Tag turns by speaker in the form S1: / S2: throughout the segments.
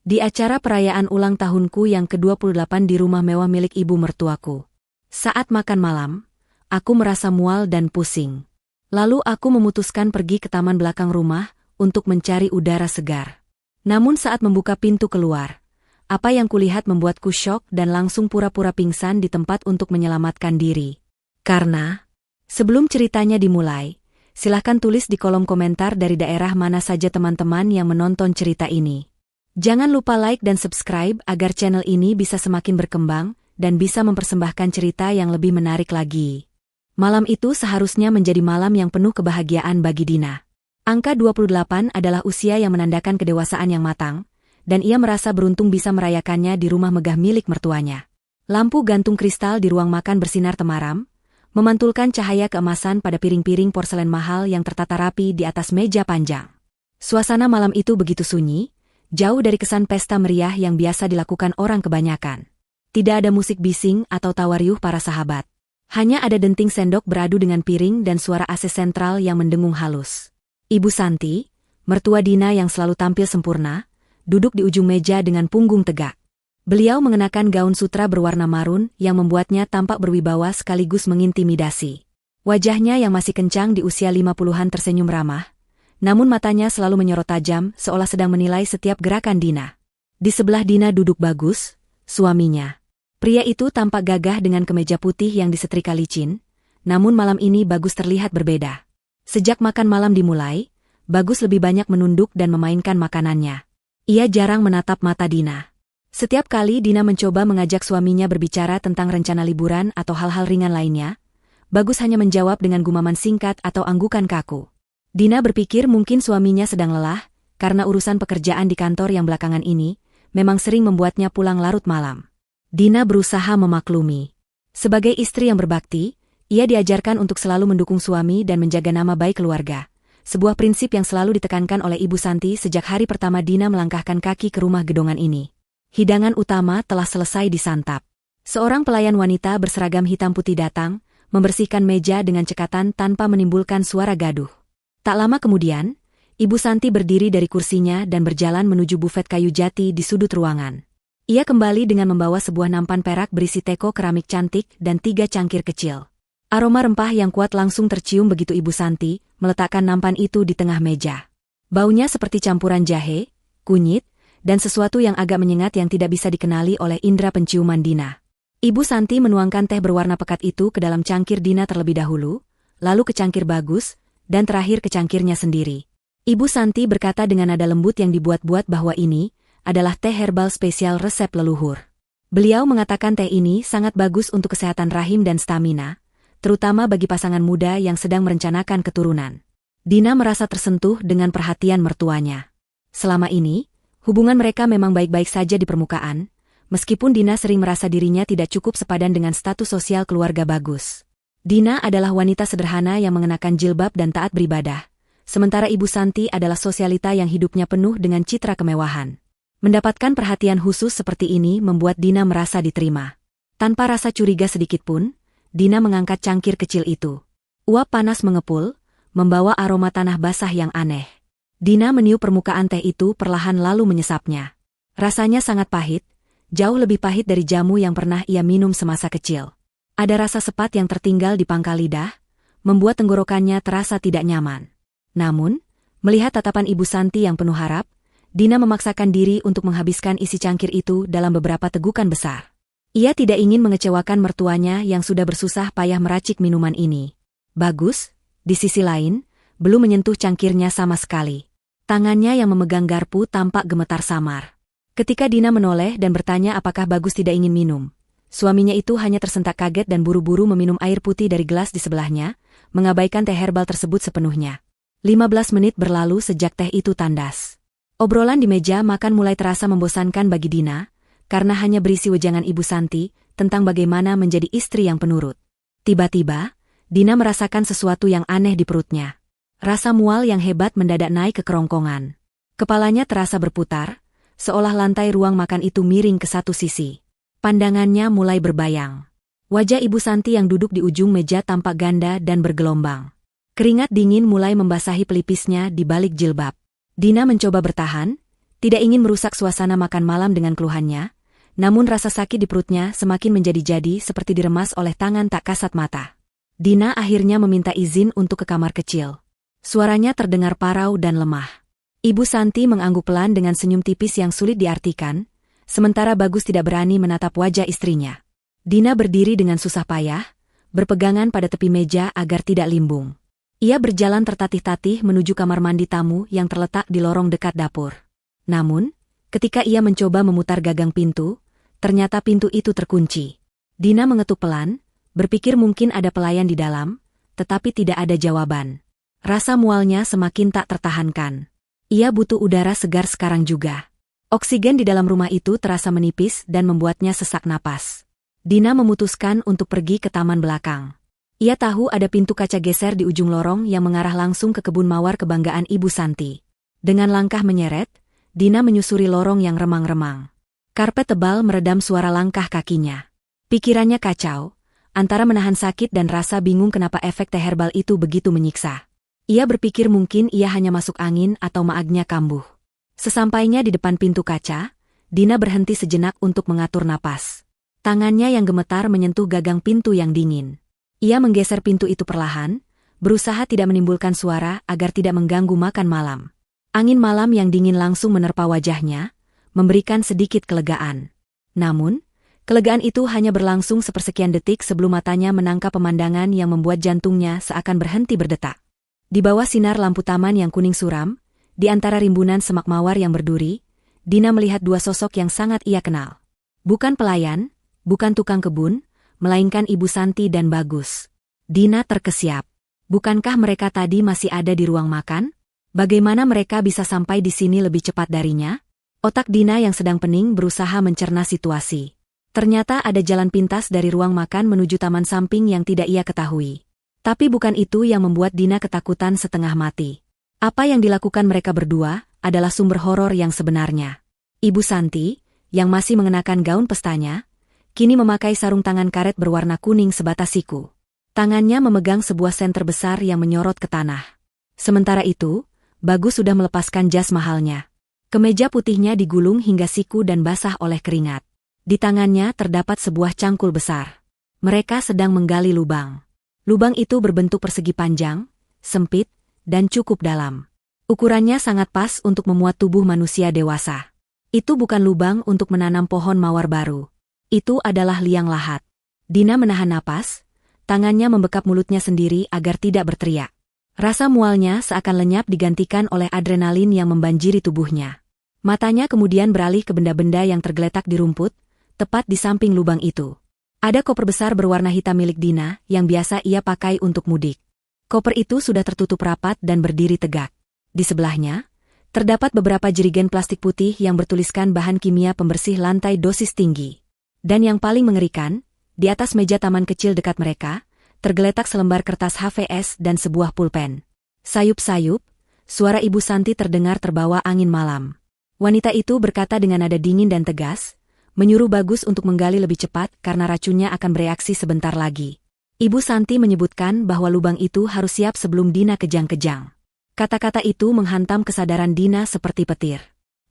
S1: Di acara perayaan ulang tahunku yang ke-28 di rumah mewah milik ibu mertuaku. Saat makan malam, aku merasa mual dan pusing. Lalu aku memutuskan pergi ke taman belakang rumah untuk mencari udara segar. Namun saat membuka pintu keluar, apa yang kulihat membuatku syok dan langsung pura-pura pingsan di tempat untuk menyelamatkan diri. Karena, sebelum ceritanya dimulai, silahkan tulis di kolom komentar dari daerah mana saja teman-teman yang menonton cerita ini. Jangan lupa like dan subscribe agar channel ini bisa semakin berkembang dan bisa mempersembahkan cerita yang lebih menarik lagi. Malam itu seharusnya menjadi malam yang penuh kebahagiaan bagi Dina. Angka 28 adalah usia yang menandakan kedewasaan yang matang, dan ia merasa beruntung bisa merayakannya di rumah megah milik mertuanya. Lampu gantung kristal di ruang makan bersinar temaram, memantulkan cahaya keemasan pada piring-piring porselen mahal yang tertata rapi di atas meja panjang. Suasana malam itu begitu sunyi, jauh dari kesan pesta meriah yang biasa dilakukan orang kebanyakan. Tidak ada musik bising atau tawa riuh para sahabat. Hanya ada denting sendok beradu dengan piring dan suara AC sentral yang mendengung halus. Ibu Santi, mertua Dina yang selalu tampil sempurna, duduk di ujung meja dengan punggung tegak. Beliau mengenakan gaun sutra berwarna marun yang membuatnya tampak berwibawa sekaligus mengintimidasi. Wajahnya yang masih kencang di usia 50-an tersenyum ramah, namun matanya selalu menyorot tajam seolah sedang menilai setiap gerakan Dina. Di sebelah Dina duduk Bagus, suaminya. Pria itu tampak gagah dengan kemeja putih yang disetrika licin, namun malam ini Bagus terlihat berbeda. Sejak makan malam dimulai, Bagus lebih banyak menunduk dan memainkan makanannya. Ia jarang menatap mata Dina. Setiap kali Dina mencoba mengajak suaminya berbicara tentang rencana liburan atau hal-hal ringan lainnya, Bagus hanya menjawab dengan gumaman singkat atau anggukan kaku. Dina berpikir mungkin suaminya sedang lelah, karena urusan pekerjaan di kantor yang belakangan ini memang sering membuatnya pulang larut malam. Dina berusaha memaklumi. Sebagai istri yang berbakti, ia diajarkan untuk selalu mendukung suami dan menjaga nama baik keluarga. Sebuah prinsip yang selalu ditekankan oleh Ibu Santi sejak hari pertama Dina melangkahkan kaki ke rumah gedongan ini. Hidangan utama telah selesai disantap. Seorang pelayan wanita berseragam hitam putih datang, membersihkan meja dengan cekatan tanpa menimbulkan suara gaduh. Tak lama kemudian, Ibu Santi berdiri dari kursinya dan berjalan menuju bufet kayu jati di sudut ruangan. Ia kembali dengan membawa sebuah nampan perak berisi teko keramik cantik dan 3 cangkir kecil. Aroma rempah yang kuat langsung tercium begitu Ibu Santi meletakkan nampan itu di tengah meja. Baunya seperti campuran jahe, kunyit, dan sesuatu yang agak menyengat yang tidak bisa dikenali oleh indera penciuman Dina. Ibu Santi menuangkan teh berwarna pekat itu ke dalam cangkir Dina terlebih dahulu, lalu ke cangkir Bagus, dan terakhir ke cangkirnya sendiri. Ibu Santi berkata dengan nada lembut yang dibuat-buat bahwa ini adalah teh herbal spesial resep leluhur. Beliau mengatakan teh ini sangat bagus untuk kesehatan rahim dan stamina, terutama bagi pasangan muda yang sedang merencanakan keturunan. Dina merasa tersentuh dengan perhatian mertuanya. Selama ini, hubungan mereka memang baik-baik saja di permukaan, meskipun Dina sering merasa dirinya tidak cukup sepadan dengan status sosial keluarga Bagus. Dina adalah wanita sederhana yang mengenakan jilbab dan taat beribadah, sementara Ibu Santi adalah sosialita yang hidupnya penuh dengan citra kemewahan. Mendapatkan perhatian khusus seperti ini membuat Dina merasa diterima. Tanpa rasa curiga sedikitpun, Dina mengangkat cangkir kecil itu. Uap panas mengepul, membawa aroma tanah basah yang aneh. Dina meniup permukaan teh itu perlahan lalu menyesapnya. Rasanya sangat pahit, jauh lebih pahit dari jamu yang pernah ia minum semasa kecil. Ada rasa sepat yang tertinggal di pangkal lidah, membuat tenggorokannya terasa tidak nyaman. Namun, melihat tatapan Ibu Santi yang penuh harap, Dina memaksakan diri untuk menghabiskan isi cangkir itu dalam beberapa tegukan besar. Ia tidak ingin mengecewakan mertuanya yang sudah bersusah payah meracik minuman ini. Bagus, di sisi lain, belum menyentuh cangkirnya sama sekali. Tangannya yang memegang garpu tampak gemetar samar. Ketika Dina menoleh dan bertanya apakah Bagus tidak ingin minum, suaminya itu hanya tersentak kaget dan buru-buru meminum air putih dari gelas di sebelahnya, mengabaikan teh herbal tersebut sepenuhnya. 15 menit berlalu sejak teh itu tandas. Obrolan di meja makan mulai terasa membosankan bagi Dina, karena hanya berisi wejangan Ibu Santi tentang bagaimana menjadi istri yang penurut. Tiba-tiba, Dina merasakan sesuatu yang aneh di perutnya. Rasa mual yang hebat mendadak naik ke kerongkongan. Kepalanya terasa berputar, seolah lantai ruang makan itu miring ke satu sisi. Pandangannya mulai berbayang. Wajah Ibu Santi yang duduk di ujung meja tampak ganda dan bergelombang. Keringat dingin mulai membasahi pelipisnya di balik jilbab. Dina mencoba bertahan, Tidak ingin merusak suasana makan malam dengan keluhannya, namun rasa sakit di perutnya semakin menjadi-jadi seperti diremas oleh tangan tak kasat mata. Dina akhirnya meminta izin untuk ke kamar kecil. Suaranya terdengar parau dan lemah. Ibu Santi mengangguk pelan dengan senyum tipis yang sulit diartikan, sementara Bagus tidak berani menatap wajah istrinya. Dina berdiri dengan susah payah, berpegangan pada tepi meja agar tidak limbung. Ia berjalan tertatih-tatih menuju kamar mandi tamu yang terletak di lorong dekat dapur. Namun, ketika ia mencoba memutar gagang pintu, ternyata pintu itu terkunci. Dina mengetuk pelan, berpikir mungkin ada pelayan di dalam, tetapi tidak ada jawaban. Rasa mualnya semakin tak tertahankan. Ia butuh udara segar sekarang juga. Oksigen di dalam rumah itu terasa menipis dan membuatnya sesak napas. Dina memutuskan untuk pergi ke taman belakang. Ia tahu ada pintu kaca geser di ujung lorong yang mengarah langsung ke kebun mawar kebanggaan Ibu Santi. Dengan langkah menyeret, Dina menyusuri lorong yang remang-remang. Karpet tebal meredam suara langkah kakinya. Pikirannya kacau, antara menahan sakit dan rasa bingung kenapa efek teh herbal itu begitu menyiksa. Ia berpikir mungkin ia hanya masuk angin atau maagnya kambuh. Sesampainya di depan pintu kaca, Dina berhenti sejenak untuk mengatur napas. Tangannya yang gemetar menyentuh gagang pintu yang dingin. Ia menggeser pintu itu perlahan, berusaha tidak menimbulkan suara agar tidak mengganggu makan malam. Angin malam yang dingin langsung menerpa wajahnya, memberikan sedikit kelegaan. Namun, kelegaan itu hanya berlangsung sepersekian detik sebelum matanya menangkap pemandangan yang membuat jantungnya seakan berhenti berdetak. Di bawah sinar lampu taman yang kuning suram, di antara rimbunan semak mawar yang berduri, Dina melihat dua sosok yang sangat ia kenal. Bukan pelayan, bukan tukang kebun, melainkan Ibu Santi dan Bagus. Dina terkesiap. Bukankah mereka tadi masih ada di ruang makan? Bagaimana mereka bisa sampai di sini lebih cepat darinya? Otak Dina yang sedang pening berusaha mencerna situasi. Ternyata ada jalan pintas dari ruang makan menuju taman samping yang tidak ia ketahui. Tapi bukan itu yang membuat Dina ketakutan setengah mati. Apa yang dilakukan mereka berdua adalah sumber horor yang sebenarnya. Ibu Santi, yang masih mengenakan gaun pestanya, kini memakai sarung tangan karet berwarna kuning sebatas siku. Tangannya memegang sebuah senter besar yang menyorot ke tanah. Sementara itu, Bagus sudah melepaskan jas mahalnya. Kemeja putihnya digulung hingga siku dan basah oleh keringat. Di tangannya terdapat sebuah cangkul besar. Mereka sedang menggali lubang. Lubang itu berbentuk persegi panjang, sempit, dan cukup dalam. Ukurannya sangat pas untuk memuat tubuh manusia dewasa. Itu bukan lubang untuk menanam pohon mawar baru. Itu adalah liang lahat. Dina menahan napas, tangannya membekap mulutnya sendiri agar tidak berteriak. Rasa mualnya seakan lenyap digantikan oleh adrenalin yang membanjiri tubuhnya. Matanya kemudian beralih ke benda-benda yang tergeletak di rumput, tepat di samping lubang itu. Ada koper besar berwarna hitam milik Dina yang biasa ia pakai untuk mudik. Koper itu sudah tertutup rapat dan berdiri tegak. Di sebelahnya, terdapat beberapa jerigen plastik putih yang bertuliskan bahan kimia pembersih lantai dosis tinggi. Dan yang paling mengerikan, di atas meja taman kecil dekat mereka, tergeletak selembar kertas HVS dan sebuah pulpen. Sayup-sayup, suara Ibu Santi terdengar terbawa angin malam. Wanita itu berkata dengan nada dingin dan tegas, menyuruh Bagus untuk menggali lebih cepat karena racunnya akan bereaksi sebentar lagi. Ibu Santi menyebutkan bahwa lubang itu harus siap sebelum Dina kejang-kejang. Kata-kata itu menghantam kesadaran Dina seperti petir.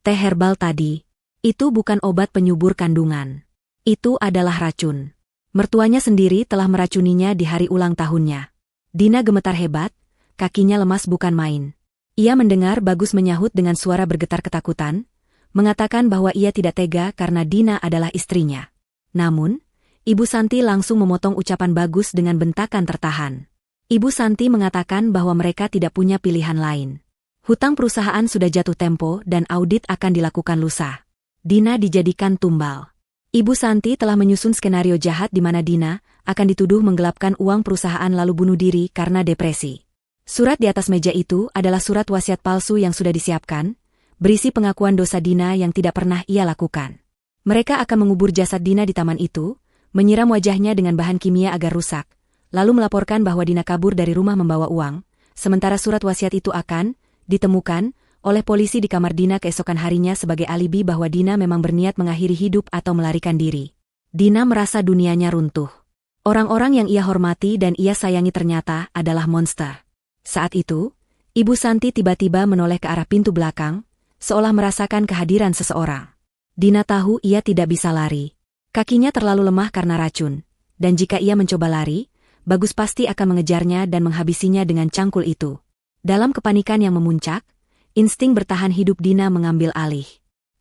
S1: Teh herbal tadi, itu bukan obat penyubur kandungan. Itu adalah racun. Mertuanya sendiri telah meracuninya di hari ulang tahunnya. Dina gemetar hebat, kakinya lemas bukan main. Ia mendengar Bagus menyahut dengan suara bergetar ketakutan, mengatakan bahwa ia tidak tega karena Dina adalah istrinya. Namun, Ibu Santi langsung memotong ucapan Bagus dengan bentakan tertahan. Ibu Santi mengatakan bahwa mereka tidak punya pilihan lain. Hutang perusahaan sudah jatuh tempo dan audit akan dilakukan lusa. Dina dijadikan tumbal. Ibu Santi telah menyusun skenario jahat di mana Dina akan dituduh menggelapkan uang perusahaan lalu bunuh diri karena depresi. Surat di atas meja itu adalah surat wasiat palsu yang sudah disiapkan, berisi pengakuan dosa Dina yang tidak pernah ia lakukan. Mereka akan mengubur jasad Dina di taman itu, menyiram wajahnya dengan bahan kimia agar rusak, lalu melaporkan bahwa Dina kabur dari rumah membawa uang, sementara surat wasiat itu akan ditemukan oleh polisi di kamar Dina keesokan harinya sebagai alibi bahwa Dina memang berniat mengakhiri hidup atau melarikan diri. Dina merasa dunianya runtuh. Orang-orang yang ia hormati dan ia sayangi ternyata adalah monster. Saat itu, Ibu Santi tiba-tiba menoleh ke arah pintu belakang, seolah merasakan kehadiran seseorang. Dina tahu ia tidak bisa lari. Kakinya terlalu lemah karena racun, dan jika ia mencoba lari, Bagus pasti akan mengejarnya dan menghabisinya dengan cangkul itu. Dalam kepanikan yang memuncak, insting bertahan hidup Dina mengambil alih.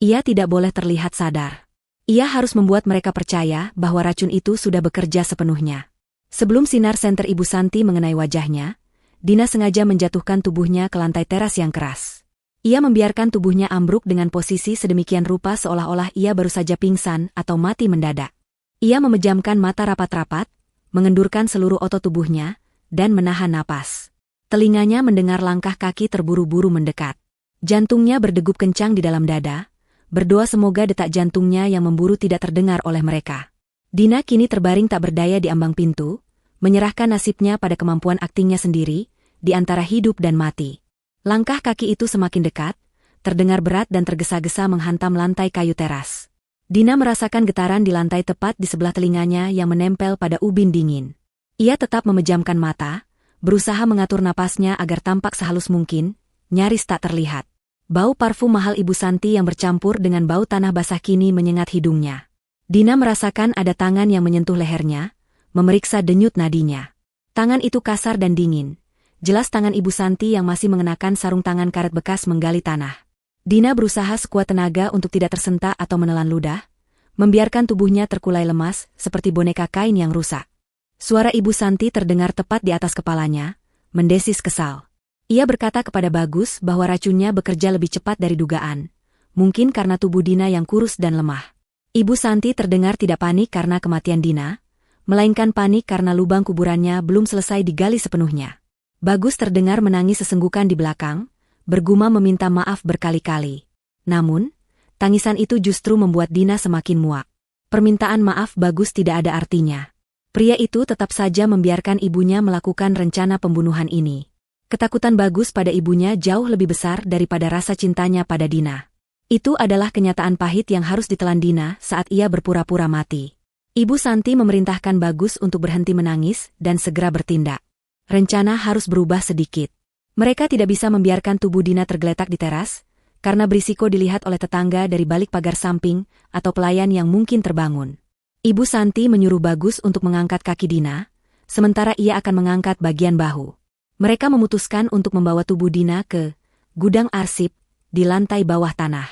S1: Ia tidak boleh terlihat sadar. Ia harus membuat mereka percaya bahwa racun itu sudah bekerja sepenuhnya. Sebelum sinar senter Ibu Santi mengenai wajahnya, Dina sengaja menjatuhkan tubuhnya ke lantai teras yang keras. Ia membiarkan tubuhnya ambruk dengan posisi sedemikian rupa seolah-olah ia baru saja pingsan atau mati mendadak. Ia memejamkan mata rapat-rapat, mengendurkan seluruh otot tubuhnya, dan menahan napas. Telinganya mendengar langkah kaki terburu-buru mendekat. Jantungnya berdegup kencang di dalam dada, berdoa semoga detak jantungnya yang memburu tidak terdengar oleh mereka. Dina kini terbaring tak berdaya di ambang pintu, menyerahkan nasibnya pada kemampuan aktingnya sendiri, di antara hidup dan mati. Langkah kaki itu semakin dekat, terdengar berat dan tergesa-gesa menghantam lantai kayu teras. Dina merasakan getaran di lantai tepat di sebelah telinganya yang menempel pada ubin dingin. Ia tetap memejamkan mata, berusaha mengatur napasnya agar tampak sehalus mungkin, nyaris tak terlihat. Bau parfum mahal Ibu Santi yang bercampur dengan bau tanah basah kini menyengat hidungnya. Dina merasakan ada tangan yang menyentuh lehernya, memeriksa denyut nadinya. Tangan itu kasar dan dingin. Jelas tangan Ibu Santi yang masih mengenakan sarung tangan karet bekas menggali tanah. Dina berusaha sekuat tenaga untuk tidak tersentak atau menelan ludah, membiarkan tubuhnya terkulai lemas seperti boneka kain yang rusak. Suara Ibu Santi terdengar tepat di atas kepalanya, mendesis kesal. Ia berkata kepada Bagus bahwa racunnya bekerja lebih cepat dari dugaan, mungkin karena tubuh Dina yang kurus dan lemah. Ibu Santi terdengar tidak panik karena kematian Dina, melainkan panik karena lubang kuburannya belum selesai digali sepenuhnya. Bagus terdengar menangis sesenggukan di belakang, bergumam meminta maaf berkali-kali. Namun, tangisan itu justru membuat Dina semakin muak. Permintaan maaf Bagus tidak ada artinya. Pria itu tetap saja membiarkan ibunya melakukan rencana pembunuhan ini. Ketakutan Bagus pada ibunya jauh lebih besar daripada rasa cintanya pada Dina. Itu adalah kenyataan pahit yang harus ditelan Dina saat ia berpura-pura mati. Ibu Santi memerintahkan Bagus untuk berhenti menangis dan segera bertindak. Rencana harus berubah sedikit. Mereka tidak bisa membiarkan tubuh Dina tergeletak di teras, karena berisiko dilihat oleh tetangga dari balik pagar samping atau pelayan yang mungkin terbangun. Ibu Santi menyuruh Bagus untuk mengangkat kaki Dina, sementara ia akan mengangkat bagian bahu. Mereka memutuskan untuk membawa tubuh Dina ke gudang arsip di lantai bawah tanah.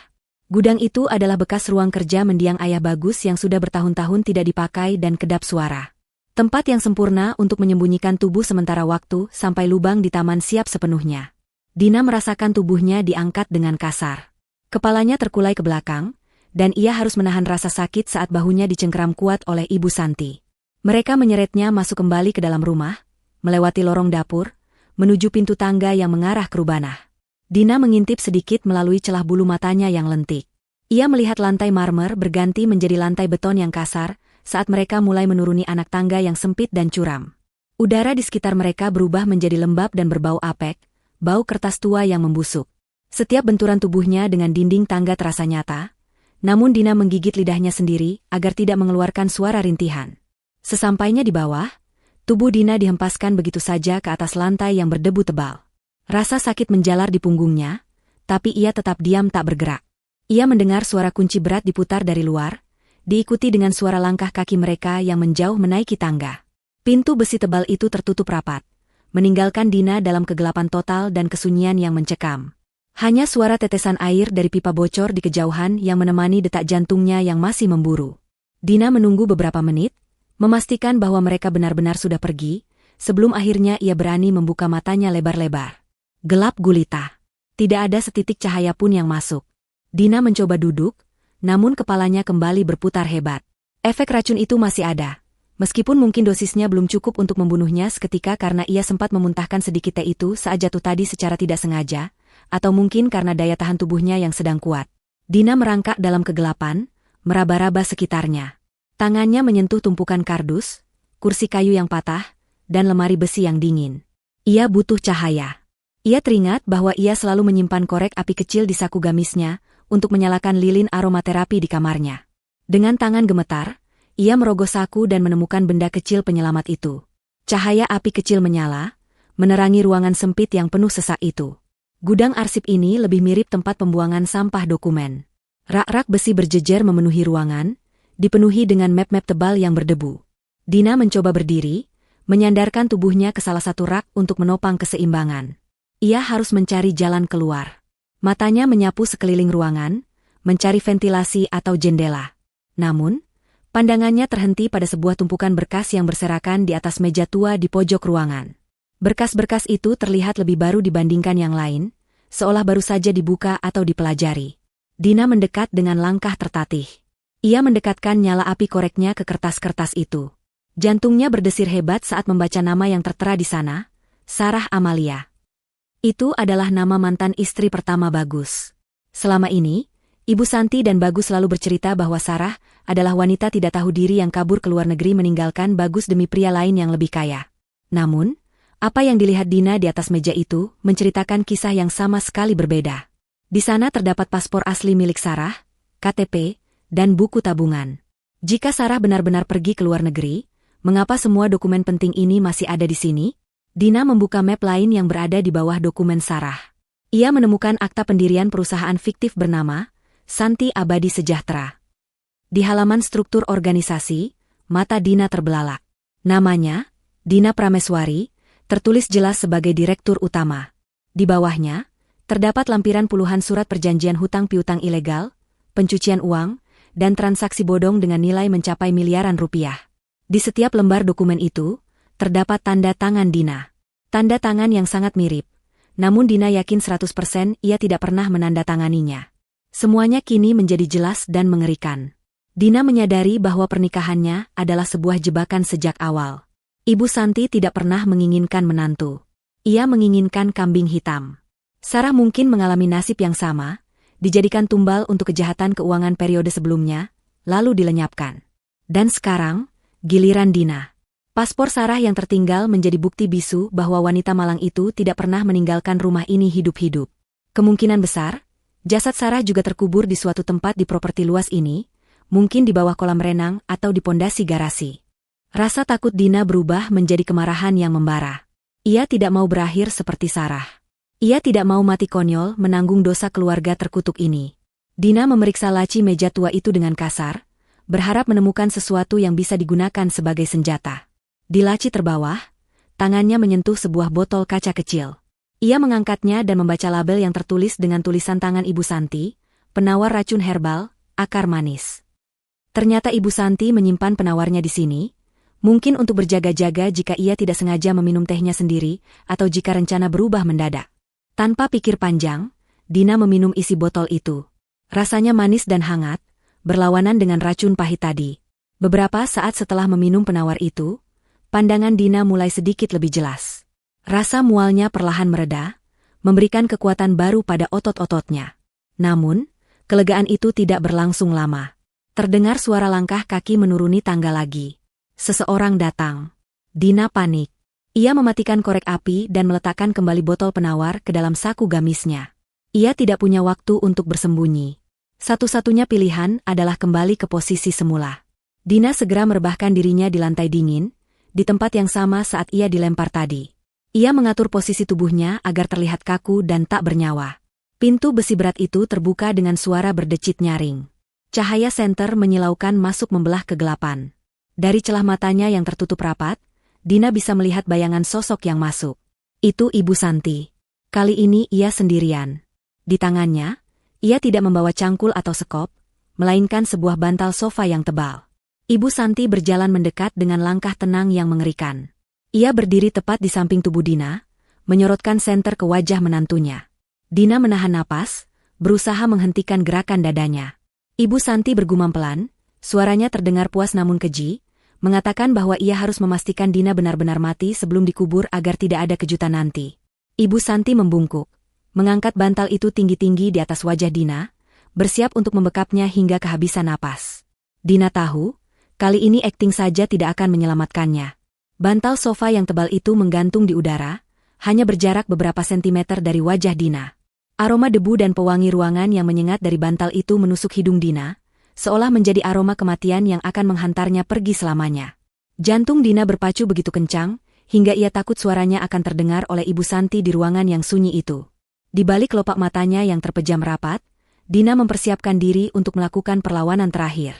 S1: Gudang itu adalah bekas ruang kerja mendiang ayah Bagus yang sudah bertahun-tahun tidak dipakai dan kedap suara. Tempat yang sempurna untuk menyembunyikan tubuh sementara waktu sampai lubang di taman siap sepenuhnya. Dina merasakan tubuhnya diangkat dengan kasar. Kepalanya terkulai ke belakang, dan ia harus menahan rasa sakit saat bahunya dicengkeram kuat oleh Ibu Santi. Mereka menyeretnya masuk kembali ke dalam rumah, melewati lorong dapur, menuju pintu tangga yang mengarah ke rubanah. Dina mengintip sedikit melalui celah bulu matanya yang lentik. Ia melihat lantai marmer berganti menjadi lantai beton yang kasar, saat mereka mulai menuruni anak tangga yang sempit dan curam. Udara di sekitar mereka berubah menjadi lembab dan berbau apek, bau kertas tua yang membusuk. Setiap benturan tubuhnya dengan dinding tangga terasa nyata, namun Dina menggigit lidahnya sendiri agar tidak mengeluarkan suara rintihan. Sesampainya di bawah, tubuh Dina dihempaskan begitu saja ke atas lantai yang berdebu tebal. Rasa sakit menjalar di punggungnya, tapi ia tetap diam tak bergerak. Ia mendengar suara kunci berat diputar dari luar, diikuti dengan suara langkah kaki mereka yang menjauh menaiki tangga. Pintu besi tebal itu tertutup rapat, meninggalkan Dina dalam kegelapan total dan kesunyian yang mencekam. Hanya suara tetesan air dari pipa bocor di kejauhan yang menemani detak jantungnya yang masih memburu. Dina menunggu beberapa menit, memastikan bahwa mereka benar-benar sudah pergi, sebelum akhirnya ia berani membuka matanya lebar-lebar. Gelap gulita. Tidak ada setitik cahaya pun yang masuk. Dina mencoba duduk, namun kepalanya kembali berputar hebat. Efek racun itu masih ada. Meskipun mungkin dosisnya belum cukup untuk membunuhnya seketika karena ia sempat memuntahkan sedikit teh itu saat jatuh tadi secara tidak sengaja, atau mungkin karena daya tahan tubuhnya yang sedang kuat. Dina merangkak dalam kegelapan, meraba-raba sekitarnya. Tangannya menyentuh tumpukan kardus, kursi kayu yang patah, dan lemari besi yang dingin. Ia butuh cahaya. Ia teringat bahwa ia selalu menyimpan korek api kecil di saku gamisnya, untuk menyalakan lilin aromaterapi di kamarnya. Dengan tangan gemetar, ia merogoh saku dan menemukan benda kecil penyelamat itu. Cahaya api kecil menyala, menerangi ruangan sempit yang penuh sesak itu. Gudang arsip ini lebih mirip tempat pembuangan sampah dokumen. Rak-rak besi berjejer memenuhi ruangan, dipenuhi dengan map-map tebal yang berdebu. Dina mencoba berdiri, menyandarkan tubuhnya ke salah satu rak untuk menopang keseimbangan. Ia harus mencari jalan keluar. Matanya menyapu sekeliling ruangan, mencari ventilasi atau jendela. Namun, pandangannya terhenti pada sebuah tumpukan berkas yang berserakan di atas meja tua di pojok ruangan. Berkas-berkas itu terlihat lebih baru dibandingkan yang lain, seolah baru saja dibuka atau dipelajari. Dina mendekat dengan langkah tertatih. Ia mendekatkan nyala api koreknya ke kertas-kertas itu. Jantungnya berdesir hebat saat membaca nama yang tertera di sana, Sarah Amalia. Itu adalah nama mantan istri pertama Bagus. Selama ini, Ibu Santi dan Bagus selalu bercerita bahwa Sarah adalah wanita tidak tahu diri yang kabur ke luar negeri meninggalkan Bagus demi pria lain yang lebih kaya. Namun, apa yang dilihat Dina di atas meja itu menceritakan kisah yang sama sekali berbeda. Di sana terdapat paspor asli milik Sarah, KTP, dan buku tabungan. Jika Sarah benar-benar pergi ke luar negeri, mengapa semua dokumen penting ini masih ada di sini? Dina membuka map lain yang berada di bawah dokumen Sarah. Ia menemukan akta pendirian perusahaan fiktif bernama Santi Abadi Sejahtera. Di halaman struktur organisasi, mata Dina terbelalak. Namanya, Dina Prameswari, tertulis jelas sebagai direktur utama. Di bawahnya, terdapat lampiran puluhan surat perjanjian hutang piutang ilegal, pencucian uang, dan transaksi bodong dengan nilai mencapai miliaran rupiah. Di setiap lembar dokumen itu, terdapat tanda tangan Dina. Tanda tangan yang sangat mirip, namun Dina yakin 100% ia tidak pernah menandatanganinya. Semuanya kini menjadi jelas dan mengerikan. Dina menyadari bahwa pernikahannya adalah sebuah jebakan sejak awal. Ibu Santi tidak pernah menginginkan menantu. Ia menginginkan kambing hitam. Sarah mungkin mengalami nasib yang sama, dijadikan tumbal untuk kejahatan keuangan periode sebelumnya, lalu dilenyapkan. Dan sekarang, giliran Dina. Paspor Sarah yang tertinggal menjadi bukti bisu bahwa wanita malang itu tidak pernah meninggalkan rumah ini hidup-hidup. Kemungkinan besar, jasad Sarah juga terkubur di suatu tempat di properti luas ini, mungkin di bawah kolam renang atau di pondasi garasi. Rasa takut Dina berubah menjadi kemarahan yang membara. Ia tidak mau berakhir seperti Sarah. Ia tidak mau mati konyol menanggung dosa keluarga terkutuk ini. Dina memeriksa laci meja tua itu dengan kasar, berharap menemukan sesuatu yang bisa digunakan sebagai senjata. Di laci terbawah, tangannya menyentuh sebuah botol kaca kecil. Ia mengangkatnya dan membaca label yang tertulis dengan tulisan tangan Ibu Santi, penawar racun herbal, akar manis. Ternyata Ibu Santi menyimpan penawarnya di sini, mungkin untuk berjaga-jaga jika ia tidak sengaja meminum tehnya sendiri atau jika rencana berubah mendadak. Tanpa pikir panjang, Dina meminum isi botol itu. Rasanya manis dan hangat, berlawanan dengan racun pahit tadi. Beberapa saat setelah meminum penawar itu, pandangan Dina mulai sedikit lebih jelas. Rasa mualnya perlahan mereda, memberikan kekuatan baru pada otot-ototnya. Namun, kelegaan itu tidak berlangsung lama. Terdengar suara langkah kaki menuruni tangga lagi. Seseorang datang. Dina panik. Ia mematikan korek api dan meletakkan kembali botol penawar ke dalam saku gamisnya. Ia tidak punya waktu untuk bersembunyi. Satu-satunya pilihan adalah kembali ke posisi semula. Dina segera merebahkan dirinya di lantai dingin, di tempat yang sama saat ia dilempar tadi. Ia mengatur posisi tubuhnya agar terlihat kaku dan tak bernyawa. Pintu besi berat itu terbuka dengan suara berdecit nyaring. Cahaya senter menyilaukan masuk membelah kegelapan. Dari celah matanya yang tertutup rapat, Dina bisa melihat bayangan sosok yang masuk. Itu Ibu Santi. Kali ini ia sendirian. Di tangannya, ia tidak membawa cangkul atau sekop, melainkan sebuah bantal sofa yang tebal. Ibu Santi berjalan mendekat dengan langkah tenang yang mengerikan. Ia berdiri tepat di samping tubuh Dina, menyorotkan senter ke wajah menantunya. Dina menahan napas, berusaha menghentikan gerakan dadanya. Ibu Santi bergumam pelan, suaranya terdengar puas namun keji, mengatakan bahwa ia harus memastikan Dina benar-benar mati sebelum dikubur agar tidak ada kejutan nanti. Ibu Santi membungkuk, mengangkat bantal itu tinggi-tinggi di atas wajah Dina, bersiap untuk membekapnya hingga kehabisan napas. Dina tahu, kali ini akting saja tidak akan menyelamatkannya. Bantal sofa yang tebal itu menggantung di udara, hanya berjarak beberapa sentimeter dari wajah Dina. Aroma debu dan pewangi ruangan yang menyengat dari bantal itu menusuk hidung Dina, seolah menjadi aroma kematian yang akan menghantarnya pergi selamanya. Jantung Dina berpacu begitu kencang, hingga ia takut suaranya akan terdengar oleh Ibu Santi di ruangan yang sunyi itu. Di balik kelopak matanya yang terpejam rapat, Dina mempersiapkan diri untuk melakukan perlawanan terakhir.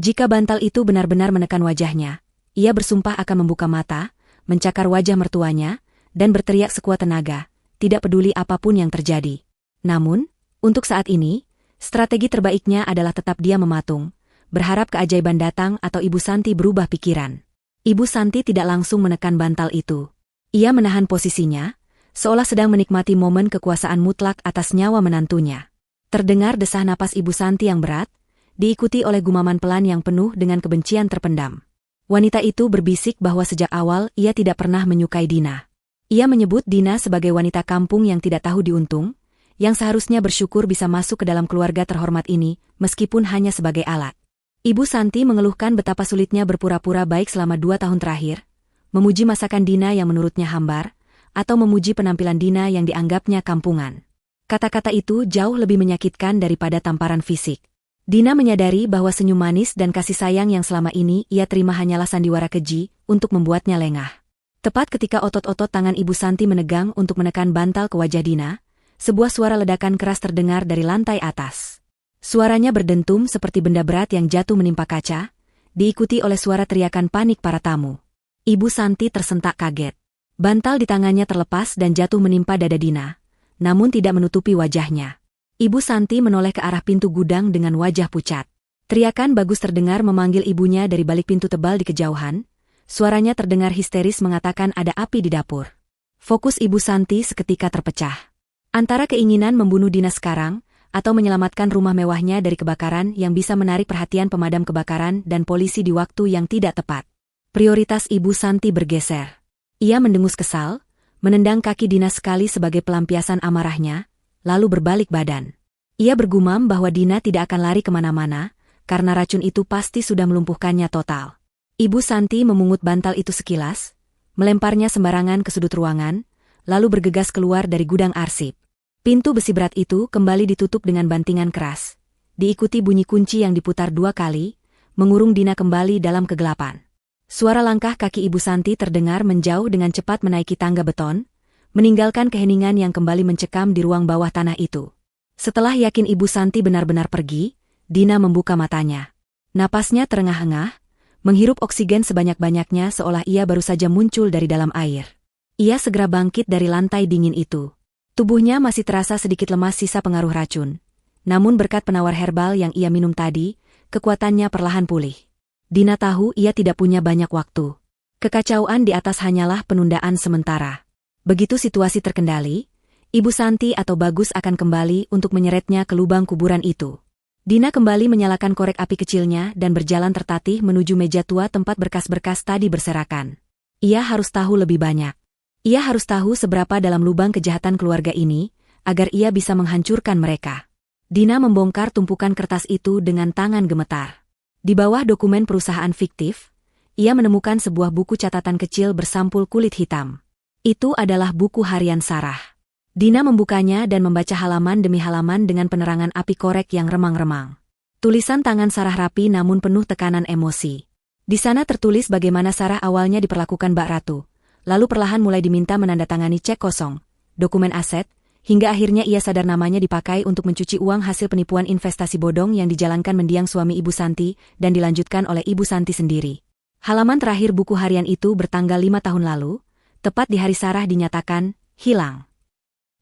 S1: Jika bantal itu benar-benar menekan wajahnya, ia bersumpah akan membuka mata, mencakar wajah mertuanya, dan berteriak sekuat tenaga, tidak peduli apapun yang terjadi. Namun, untuk saat ini, strategi terbaiknya adalah tetap diam mematung, berharap keajaiban datang atau Ibu Santi berubah pikiran. Ibu Santi tidak langsung menekan bantal itu. Ia menahan posisinya, seolah sedang menikmati momen kekuasaan mutlak atas nyawa menantunya. Terdengar desah napas Ibu Santi yang berat, diikuti oleh gumaman pelan yang penuh dengan kebencian terpendam. Wanita itu berbisik bahwa sejak awal ia tidak pernah menyukai Dina. Ia menyebut Dina sebagai wanita kampung yang tidak tahu diuntung, yang seharusnya bersyukur bisa masuk ke dalam keluarga terhormat ini, meskipun hanya sebagai alat. Ibu Santi mengeluhkan betapa sulitnya berpura-pura baik selama 2 tahun terakhir, memuji masakan Dina yang menurutnya hambar, atau memuji penampilan Dina yang dianggapnya kampungan. Kata-kata itu jauh lebih menyakitkan daripada tamparan fisik. Dina menyadari bahwa senyum manis dan kasih sayang yang selama ini ia terima hanyalah sandiwara keji untuk membuatnya lengah. Tepat ketika otot-otot tangan Ibu Santi menegang untuk menekan bantal ke wajah Dina, sebuah suara ledakan keras terdengar dari lantai atas. Suaranya berdentum seperti benda berat yang jatuh menimpa kaca, diikuti oleh suara teriakan panik para tamu. Ibu Santi tersentak kaget. Bantal di tangannya terlepas dan jatuh menimpa dada Dina, namun tidak menutupi wajahnya. Ibu Santi menoleh ke arah pintu gudang dengan wajah pucat. Teriakan bagus terdengar memanggil ibunya dari balik pintu tebal di kejauhan. Suaranya terdengar histeris mengatakan ada api di dapur. Fokus Ibu Santi seketika terpecah. Antara keinginan membunuh Dina sekarang, atau menyelamatkan rumah mewahnya dari kebakaran yang bisa menarik perhatian pemadam kebakaran dan polisi di waktu yang tidak tepat. Prioritas Ibu Santi bergeser. Ia mendengus kesal, menendang kaki Dina sekali sebagai pelampiasan amarahnya, lalu berbalik badan. Ia bergumam bahwa Dina tidak akan lari kemana-mana, karena racun itu pasti sudah melumpuhkannya total. Ibu Santi memungut bantal itu sekilas, melemparnya sembarangan ke sudut ruangan, lalu bergegas keluar dari gudang arsip. Pintu besi berat itu kembali ditutup dengan bantingan keras. Diikuti bunyi kunci yang diputar 2 kali, mengurung Dina kembali dalam kegelapan. Suara langkah kaki Ibu Santi terdengar menjauh dengan cepat menaiki tangga beton, meninggalkan keheningan yang kembali mencekam di ruang bawah tanah itu. Setelah yakin Ibu Santi benar-benar pergi, Dina membuka matanya. Napasnya terengah-engah, menghirup oksigen sebanyak-banyaknya seolah ia baru saja muncul dari dalam air. Ia segera bangkit dari lantai dingin itu. Tubuhnya masih terasa sedikit lemas sisa pengaruh racun. Namun berkat penawar herbal yang ia minum tadi, kekuatannya perlahan pulih. Dina tahu ia tidak punya banyak waktu. Kekacauan di atas hanyalah penundaan sementara. Begitu situasi terkendali, Ibu Santi atau Bagus akan kembali untuk menyeretnya ke lubang kuburan itu. Dina kembali menyalakan korek api kecilnya dan berjalan tertatih menuju meja tua tempat berkas-berkas tadi berserakan. Ia harus tahu lebih banyak. Ia harus tahu seberapa dalam lubang kejahatan keluarga ini, agar ia bisa menghancurkan mereka. Dina membongkar tumpukan kertas itu dengan tangan gemetar. Di bawah dokumen perusahaan fiktif, ia menemukan sebuah buku catatan kecil bersampul kulit hitam. Itu adalah buku harian Sarah. Dina membukanya dan membaca halaman demi halaman dengan penerangan api korek yang remang-remang. Tulisan tangan Sarah rapi namun penuh tekanan emosi. Di sana tertulis bagaimana Sarah awalnya diperlakukan Mbak Ratu. Lalu perlahan mulai diminta menandatangani cek kosong, dokumen aset, hingga akhirnya ia sadar namanya dipakai untuk mencuci uang hasil penipuan investasi bodong yang dijalankan mendiang suami Ibu Santi dan dilanjutkan oleh Ibu Santi sendiri. Halaman terakhir buku harian itu bertanggal 5 tahun lalu, tepat di hari Sarah dinyatakan hilang.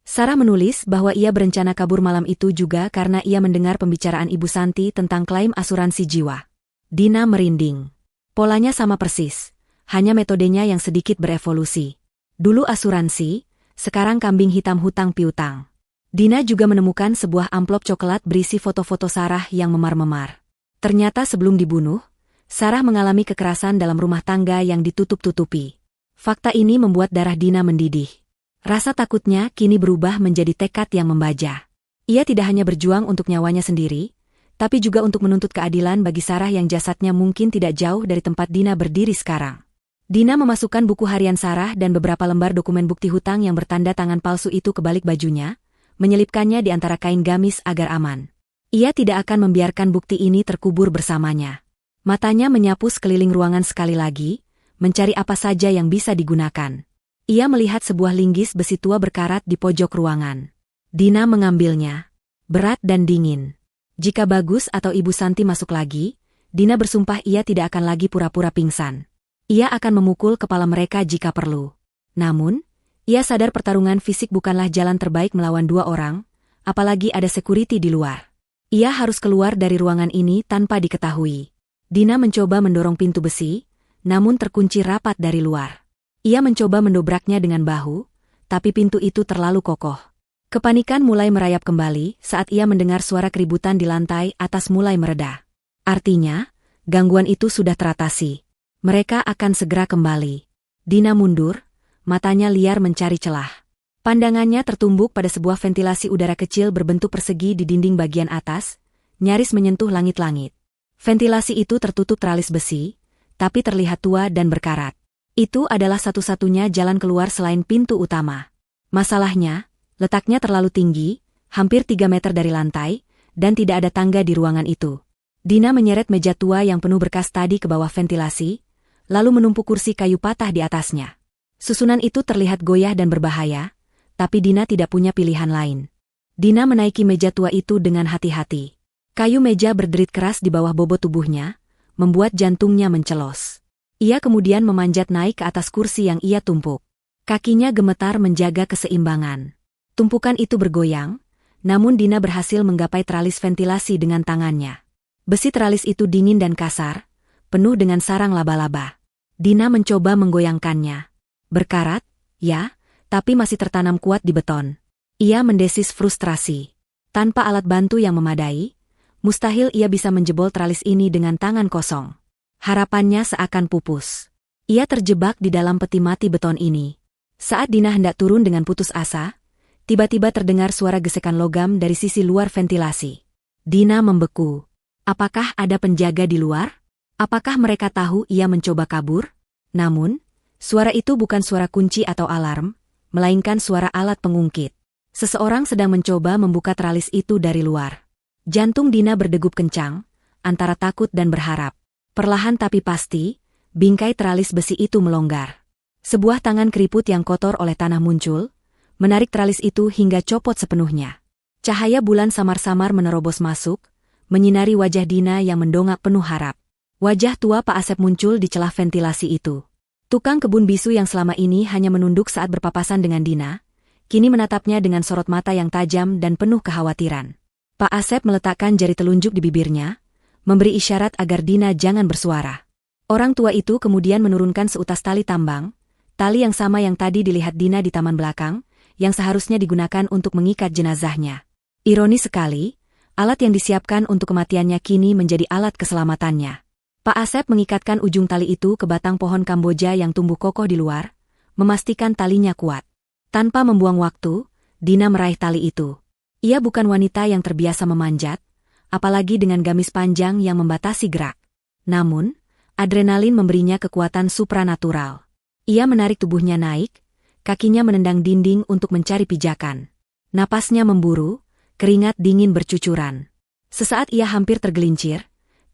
S1: Sarah menulis bahwa ia berencana kabur malam itu juga karena ia mendengar pembicaraan Ibu Santi tentang klaim asuransi jiwa. Dina merinding. Polanya sama persis. Hanya metodenya yang sedikit berevolusi. Dulu asuransi, sekarang kambing hitam hutang piutang. Dina juga menemukan sebuah amplop coklat berisi foto-foto Sarah yang memar-memar. Ternyata sebelum dibunuh, Sarah mengalami kekerasan dalam rumah tangga yang ditutup-tutupi. Fakta ini membuat darah Dina mendidih. Rasa takutnya kini berubah menjadi tekad yang membaja. Ia tidak hanya berjuang untuk nyawanya sendiri, tapi juga untuk menuntut keadilan bagi Sarah yang jasadnya mungkin tidak jauh dari tempat Dina berdiri sekarang. Dina memasukkan buku harian Sarah dan beberapa lembar dokumen bukti hutang yang bertanda tangan palsu itu ke balik bajunya, menyelipkannya di antara kain gamis agar aman. Ia tidak akan membiarkan bukti ini terkubur bersamanya. Matanya menyapu sekeliling ruangan sekali lagi, mencari apa saja yang bisa digunakan. Ia melihat sebuah linggis besi tua berkarat di pojok ruangan. Dina mengambilnya. Berat dan dingin. Jika Bagus atau Ibu Santi masuk lagi, Dina bersumpah ia tidak akan lagi pura-pura pingsan. Ia akan memukul kepala mereka jika perlu. Namun, ia sadar pertarungan fisik bukanlah jalan terbaik melawan dua orang, apalagi ada security di luar. Ia harus keluar dari ruangan ini tanpa diketahui. Dina mencoba mendorong pintu besi, namun terkunci rapat dari luar. Ia mencoba mendobraknya dengan bahu, tapi pintu itu terlalu kokoh. Kepanikan mulai merayap kembali saat ia mendengar suara keributan di lantai atas mulai mereda. Artinya, gangguan itu sudah teratasi. Mereka akan segera kembali. Dina mundur, matanya liar mencari celah. Pandangannya tertumbuk pada sebuah ventilasi udara kecil berbentuk persegi di dinding bagian atas, nyaris menyentuh langit-langit. Ventilasi itu tertutup teralis besi, tapi terlihat tua dan berkarat. Itu adalah satu-satunya jalan keluar selain pintu utama. Masalahnya, letaknya terlalu tinggi, hampir 3 meter dari lantai, dan tidak ada tangga di ruangan itu. Dina menyeret meja tua yang penuh berkas tadi ke bawah ventilasi, lalu menumpuk kursi kayu patah di atasnya. Susunan itu terlihat goyah dan berbahaya, tapi Dina tidak punya pilihan lain. Dina menaiki meja tua itu dengan hati-hati. Kayu meja berderit keras di bawah bobot tubuhnya, membuat jantungnya mencelos. Ia kemudian memanjat naik ke atas kursi yang ia tumpuk. Kakinya gemetar menjaga keseimbangan. Tumpukan itu bergoyang, namun Dina berhasil menggapai teralis ventilasi dengan tangannya. Besi teralis itu dingin dan kasar, penuh dengan sarang laba-laba. Dina mencoba menggoyangkannya. Berkarat, ya, tapi masih tertanam kuat di beton. Ia mendesis frustrasi. Tanpa alat bantu yang memadai, mustahil ia bisa menjebol teralis ini dengan tangan kosong. Harapannya seakan pupus. Ia terjebak di dalam peti mati beton ini. Saat Dina hendak turun dengan putus asa, tiba-tiba terdengar suara gesekan logam dari sisi luar ventilasi. Dina membeku. Apakah ada penjaga di luar? Apakah mereka tahu ia mencoba kabur? Namun, suara itu bukan suara kunci atau alarm, melainkan suara alat pengungkit. Seseorang sedang mencoba membuka teralis itu dari luar. Jantung Dina berdegup kencang, antara takut dan berharap. Perlahan tapi pasti, bingkai teralis besi itu melonggar. Sebuah tangan keriput yang kotor oleh tanah muncul, menarik teralis itu hingga copot sepenuhnya. Cahaya bulan samar-samar menerobos masuk, menyinari wajah Dina yang mendongak penuh harap. Wajah tua Pak Asep muncul di celah ventilasi itu. Tukang kebun bisu yang selama ini hanya menunduk saat berpapasan dengan Dina, kini menatapnya dengan sorot mata yang tajam dan penuh kekhawatiran. Pak Asep meletakkan jari telunjuk di bibirnya, memberi isyarat agar Dina jangan bersuara. Orang tua itu kemudian menurunkan seutas tali tambang, tali yang sama yang tadi dilihat Dina di taman belakang, yang seharusnya digunakan untuk mengikat jenazahnya. Ironis sekali, alat yang disiapkan untuk kematiannya kini menjadi alat keselamatannya. Pak Asep mengikatkan ujung tali itu ke batang pohon Kamboja yang tumbuh kokoh di luar, memastikan talinya kuat. Tanpa membuang waktu, Dina meraih tali itu. Ia bukan wanita yang terbiasa memanjat, apalagi dengan gamis panjang yang membatasi gerak. Namun, adrenalin memberinya kekuatan supranatural. Ia menarik tubuhnya naik, kakinya menendang dinding untuk mencari pijakan. Napasnya memburu, keringat dingin bercucuran. Sesaat ia hampir tergelincir,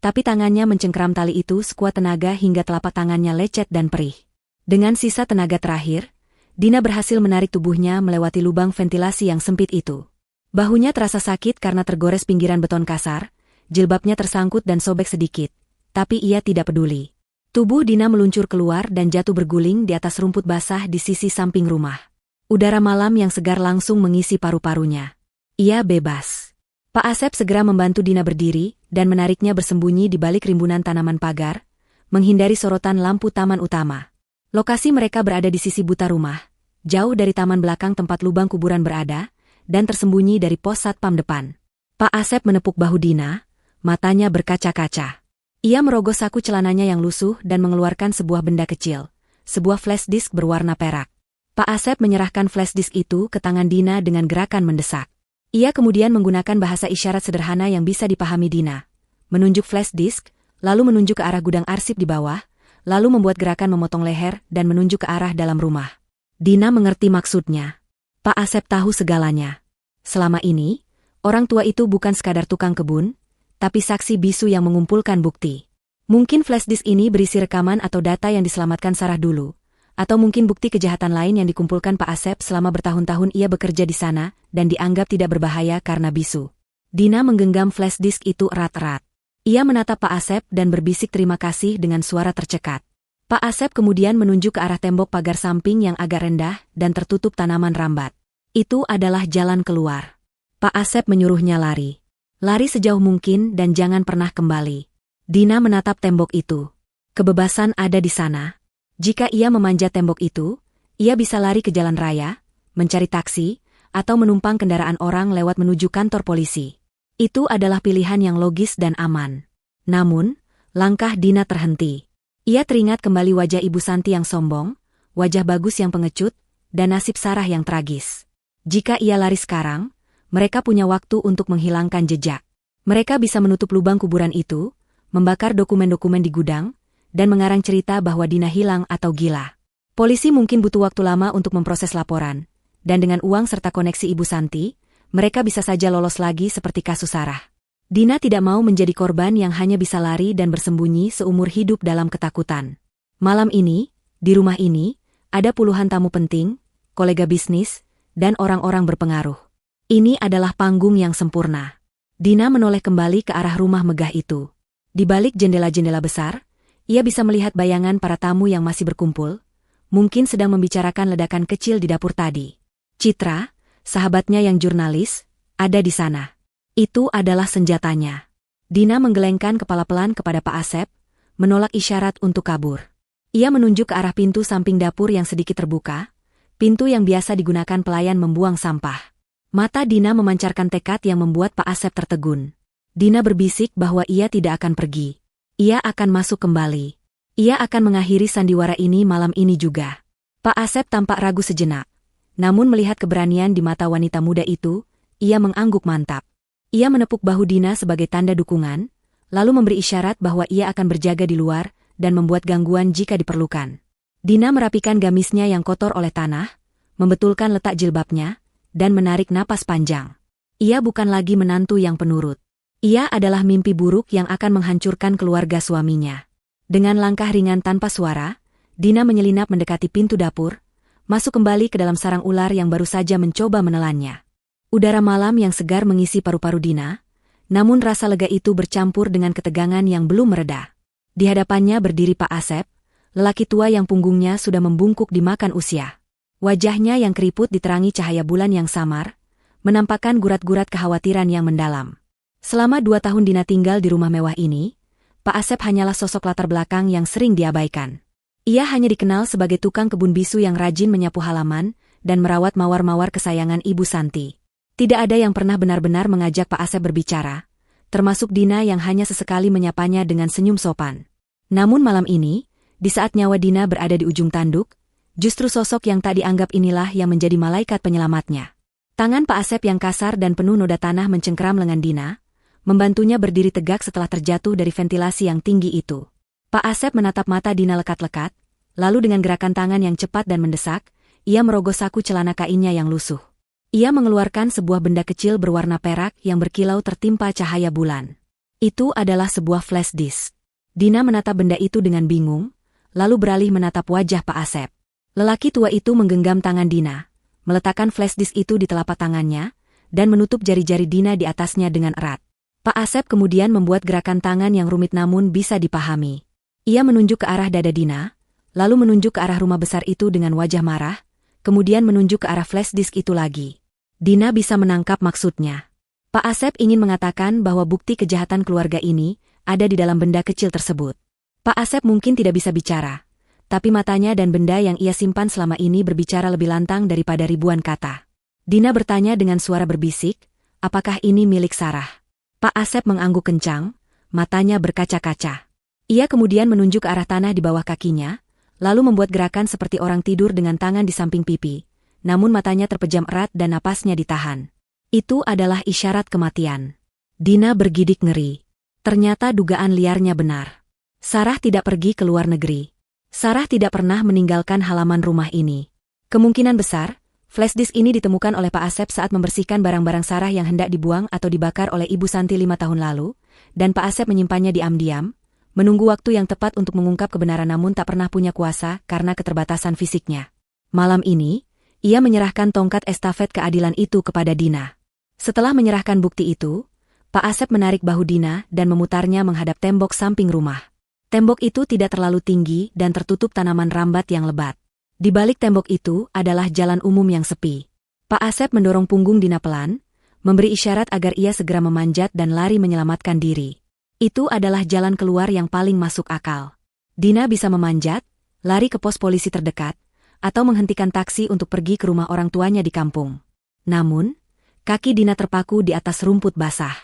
S1: tapi tangannya mencengkeram tali itu sekuat tenaga hingga telapak tangannya lecet dan perih. Dengan sisa tenaga terakhir, Dina berhasil menarik tubuhnya melewati lubang ventilasi yang sempit itu. Bahunya terasa sakit karena tergores pinggiran beton kasar, jilbabnya tersangkut dan sobek sedikit, tapi ia tidak peduli. Tubuh Dina meluncur keluar dan jatuh berguling di atas rumput basah di sisi samping rumah. Udara malam yang segar langsung mengisi paru-parunya. Ia bebas. Pak Asep segera membantu Dina berdiri dan menariknya bersembunyi di balik rimbunan tanaman pagar, menghindari sorotan lampu taman utama. Lokasi mereka berada di sisi buta rumah, jauh dari taman belakang tempat lubang kuburan berada, dan tersembunyi dari pos satpam depan. Pak Asep menepuk bahu Dina, matanya berkaca-kaca. Ia merogoh saku celananya yang lusuh dan mengeluarkan sebuah benda kecil, sebuah flash disk berwarna perak. Pak Asep menyerahkan flash disk itu ke tangan Dina dengan gerakan mendesak. Ia kemudian menggunakan bahasa isyarat sederhana yang bisa dipahami Dina. Menunjuk flash disk, lalu menunjuk ke arah gudang arsip di bawah, lalu membuat gerakan memotong leher dan menunjuk ke arah dalam rumah. Dina mengerti maksudnya. Pak Asep tahu segalanya. Selama ini, orang tua itu bukan sekadar tukang kebun, tapi saksi bisu yang mengumpulkan bukti. Mungkin flash disk ini berisi rekaman atau data yang diselamatkan Sarah dulu, Atau mungkin bukti kejahatan lain yang dikumpulkan Pak Asep selama bertahun-tahun ia bekerja di sana dan dianggap tidak berbahaya karena bisu. Dina menggenggam flash disk itu erat-erat. Ia menatap Pak Asep dan berbisik terima kasih dengan suara tercekat. Pak Asep kemudian menunjuk ke arah tembok pagar samping yang agak rendah dan tertutup tanaman rambat. Itu adalah jalan keluar. Pak Asep menyuruhnya lari. Lari sejauh mungkin dan jangan pernah kembali. Dina menatap tembok itu. Kebebasan ada di sana. Jika ia memanjat tembok itu, ia bisa lari ke jalan raya, mencari taksi, atau menumpang kendaraan orang lewat menuju kantor polisi. Itu adalah pilihan yang logis dan aman. Namun, langkah Dina terhenti. Ia teringat kembali wajah Ibu Santi yang sombong, wajah Bagus yang pengecut, dan nasib Sarah yang tragis. Jika ia lari sekarang, mereka punya waktu untuk menghilangkan jejak. Mereka bisa menutup lubang kuburan itu, membakar dokumen-dokumen di gudang, dan mengarang cerita bahwa Dina hilang atau gila. Polisi mungkin butuh waktu lama untuk memproses laporan, dan dengan uang serta koneksi Ibu Santi, mereka bisa saja lolos lagi seperti kasus Sarah. Dina tidak mau menjadi korban yang hanya bisa lari dan bersembunyi seumur hidup dalam ketakutan. Malam ini, di rumah ini, ada puluhan tamu penting, kolega bisnis, dan orang-orang berpengaruh. Ini adalah panggung yang sempurna. Dina menoleh kembali ke arah rumah megah itu. Di balik jendela-jendela besar, ia bisa melihat bayangan para tamu yang masih berkumpul, mungkin sedang membicarakan ledakan kecil di dapur tadi. Citra, sahabatnya yang jurnalis, ada di sana. Itu adalah senjatanya. Dina menggelengkan kepala pelan kepada Pak Asep, menolak isyarat untuk kabur. Ia menunjuk ke arah pintu samping dapur yang sedikit terbuka, pintu yang biasa digunakan pelayan membuang sampah. Mata Dina memancarkan tekad yang membuat Pak Asep tertegun. Dina berbisik bahwa ia tidak akan pergi. Ia akan masuk kembali. Ia akan mengakhiri sandiwara ini malam ini juga. Pak Asep tampak ragu sejenak. Namun melihat keberanian di mata wanita muda itu, ia mengangguk mantap. Ia menepuk bahu Dina sebagai tanda dukungan, lalu memberi isyarat bahwa ia akan berjaga di luar dan membuat gangguan jika diperlukan. Dina merapikan gamisnya yang kotor oleh tanah, membetulkan letak jilbabnya, dan menarik napas panjang. Ia bukan lagi menantu yang penurut. Ia adalah mimpi buruk yang akan menghancurkan keluarga suaminya. Dengan langkah ringan tanpa suara, Dina menyelinap mendekati pintu dapur, masuk kembali ke dalam sarang ular yang baru saja mencoba menelannya. Udara malam yang segar mengisi paru-paru Dina, namun rasa lega itu bercampur dengan ketegangan yang belum mereda. Di hadapannya berdiri Pak Asep, lelaki tua yang punggungnya sudah membungkuk dimakan usia. Wajahnya yang keriput diterangi cahaya bulan yang samar, menampakkan gurat-gurat kekhawatiran yang mendalam. Selama 2 tahun Dina tinggal di rumah mewah ini, Pak Asep hanyalah sosok latar belakang yang sering diabaikan. Ia hanya dikenal sebagai tukang kebun bisu yang rajin menyapu halaman dan merawat mawar-mawar kesayangan Ibu Santi. Tidak ada yang pernah benar-benar mengajak Pak Asep berbicara, termasuk Dina yang hanya sesekali menyapanya dengan senyum sopan. Namun malam ini, di saat nyawa Dina berada di ujung tanduk, justru sosok yang tak dianggap inilah yang menjadi malaikat penyelamatnya. Tangan Pak Asep yang kasar dan penuh noda tanah mencengkram lengan Dina, membantunya berdiri tegak setelah terjatuh dari ventilasi yang tinggi itu. Pak Asep menatap mata Dina lekat-lekat, lalu dengan gerakan tangan yang cepat dan mendesak, ia merogoh saku celana kainnya yang lusuh. Ia mengeluarkan sebuah benda kecil berwarna perak yang berkilau tertimpa cahaya bulan. Itu adalah sebuah flash disk. Dina menatap benda itu dengan bingung, lalu beralih menatap wajah Pak Asep. Lelaki tua itu menggenggam tangan Dina, meletakkan flash disk itu di telapak tangannya, dan menutup jari-jari Dina di atasnya dengan erat. Pak Asep kemudian membuat gerakan tangan yang rumit namun bisa dipahami. Ia menunjuk ke arah dada Dina, lalu menunjuk ke arah rumah besar itu dengan wajah marah, kemudian menunjuk ke arah flash disk itu lagi. Dina bisa menangkap maksudnya. Pak Asep ingin mengatakan bahwa bukti kejahatan keluarga ini ada di dalam benda kecil tersebut. Pak Asep mungkin tidak bisa bicara, tapi matanya dan benda yang ia simpan selama ini berbicara lebih lantang daripada ribuan kata. Dina bertanya dengan suara berbisik, apakah ini milik Sarah? Pak Asep mengangguk kencang, matanya berkaca-kaca. Ia kemudian menunjuk ke arah tanah di bawah kakinya, lalu membuat gerakan seperti orang tidur dengan tangan di samping pipi. Namun matanya terpejam erat dan napasnya ditahan. Itu adalah isyarat kematian. Dina bergidik ngeri. Ternyata dugaan liarnya benar. Sarah tidak pergi ke luar negeri. Sarah tidak pernah meninggalkan halaman rumah ini. Kemungkinan besar, flash disk ini ditemukan oleh Pak Asep saat membersihkan barang-barang Sarah yang hendak dibuang atau dibakar oleh Ibu Santi 5 tahun lalu, dan Pak Asep menyimpannya diam-diam, menunggu waktu yang tepat untuk mengungkap kebenaran namun tak pernah punya kuasa karena keterbatasan fisiknya. Malam ini, ia menyerahkan tongkat estafet keadilan itu kepada Dina. Setelah menyerahkan bukti itu, Pak Asep menarik bahu Dina dan memutarnya menghadap tembok samping rumah. Tembok itu tidak terlalu tinggi dan tertutup tanaman rambat yang lebat. Di balik tembok itu adalah jalan umum yang sepi. Pak Asep mendorong punggung Dina pelan, memberi isyarat agar ia segera memanjat dan lari menyelamatkan diri. Itu adalah jalan keluar yang paling masuk akal. Dina bisa memanjat, lari ke pos polisi terdekat, atau menghentikan taksi untuk pergi ke rumah orang tuanya di kampung. Namun, kaki Dina terpaku di atas rumput basah.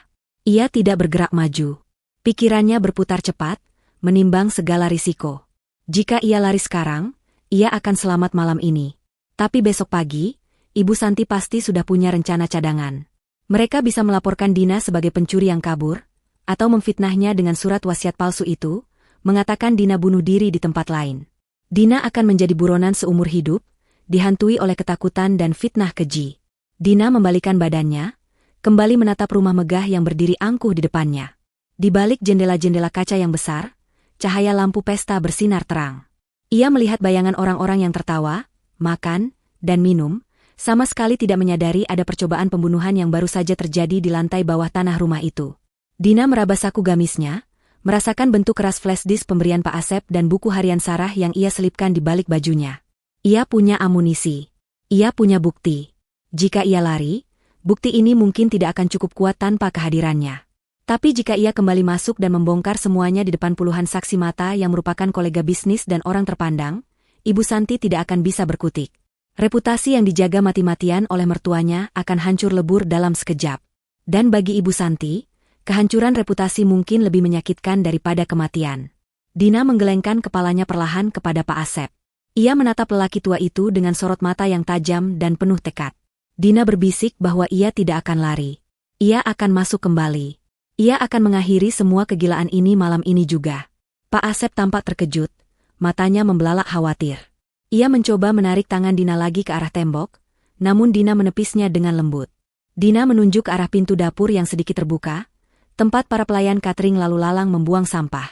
S1: Ia tidak bergerak maju. Pikirannya berputar cepat, menimbang segala risiko. Jika ia lari sekarang, ia akan selamat malam ini. Tapi besok pagi, Ibu Santi pasti sudah punya rencana cadangan. Mereka bisa melaporkan Dina sebagai pencuri yang kabur, atau memfitnahnya dengan surat wasiat palsu itu, mengatakan Dina bunuh diri di tempat lain. Dina akan menjadi buronan seumur hidup, dihantui oleh ketakutan dan fitnah keji. Dina membalikan badannya, kembali menatap rumah megah yang berdiri angkuh di depannya. Di balik jendela-jendela kaca yang besar, cahaya lampu pesta bersinar terang. Ia melihat bayangan orang-orang yang tertawa, makan, dan minum, sama sekali tidak menyadari ada percobaan pembunuhan yang baru saja terjadi di lantai bawah tanah rumah itu. Dina meraba saku gamisnya, merasakan bentuk keras flash disk pemberian Pak Asep dan buku harian Sarah yang ia selipkan di balik bajunya. Ia punya amunisi. Ia punya bukti. Jika ia lari, bukti ini mungkin tidak akan cukup kuat tanpa kehadirannya. Tapi jika ia kembali masuk dan membongkar semuanya di depan puluhan saksi mata yang merupakan kolega bisnis dan orang terpandang, Ibu Santi tidak akan bisa berkutik. Reputasi yang dijaga mati-matian oleh mertuanya akan hancur lebur dalam sekejap. Dan bagi Ibu Santi, kehancuran reputasi mungkin lebih menyakitkan daripada kematian. Dina menggelengkan kepalanya perlahan kepada Pak Asep. Ia menatap lelaki tua itu dengan sorot mata yang tajam dan penuh tekad. Dina berbisik bahwa ia tidak akan lari. Ia akan masuk kembali. Ia akan mengakhiri semua kegilaan ini malam ini juga. Pak Asep tampak terkejut, matanya membelalak khawatir. Ia mencoba menarik tangan Dina lagi ke arah tembok, namun Dina menepisnya dengan lembut. Dina menunjuk ke arah pintu dapur yang sedikit terbuka, tempat para pelayan catering lalu lalang membuang sampah.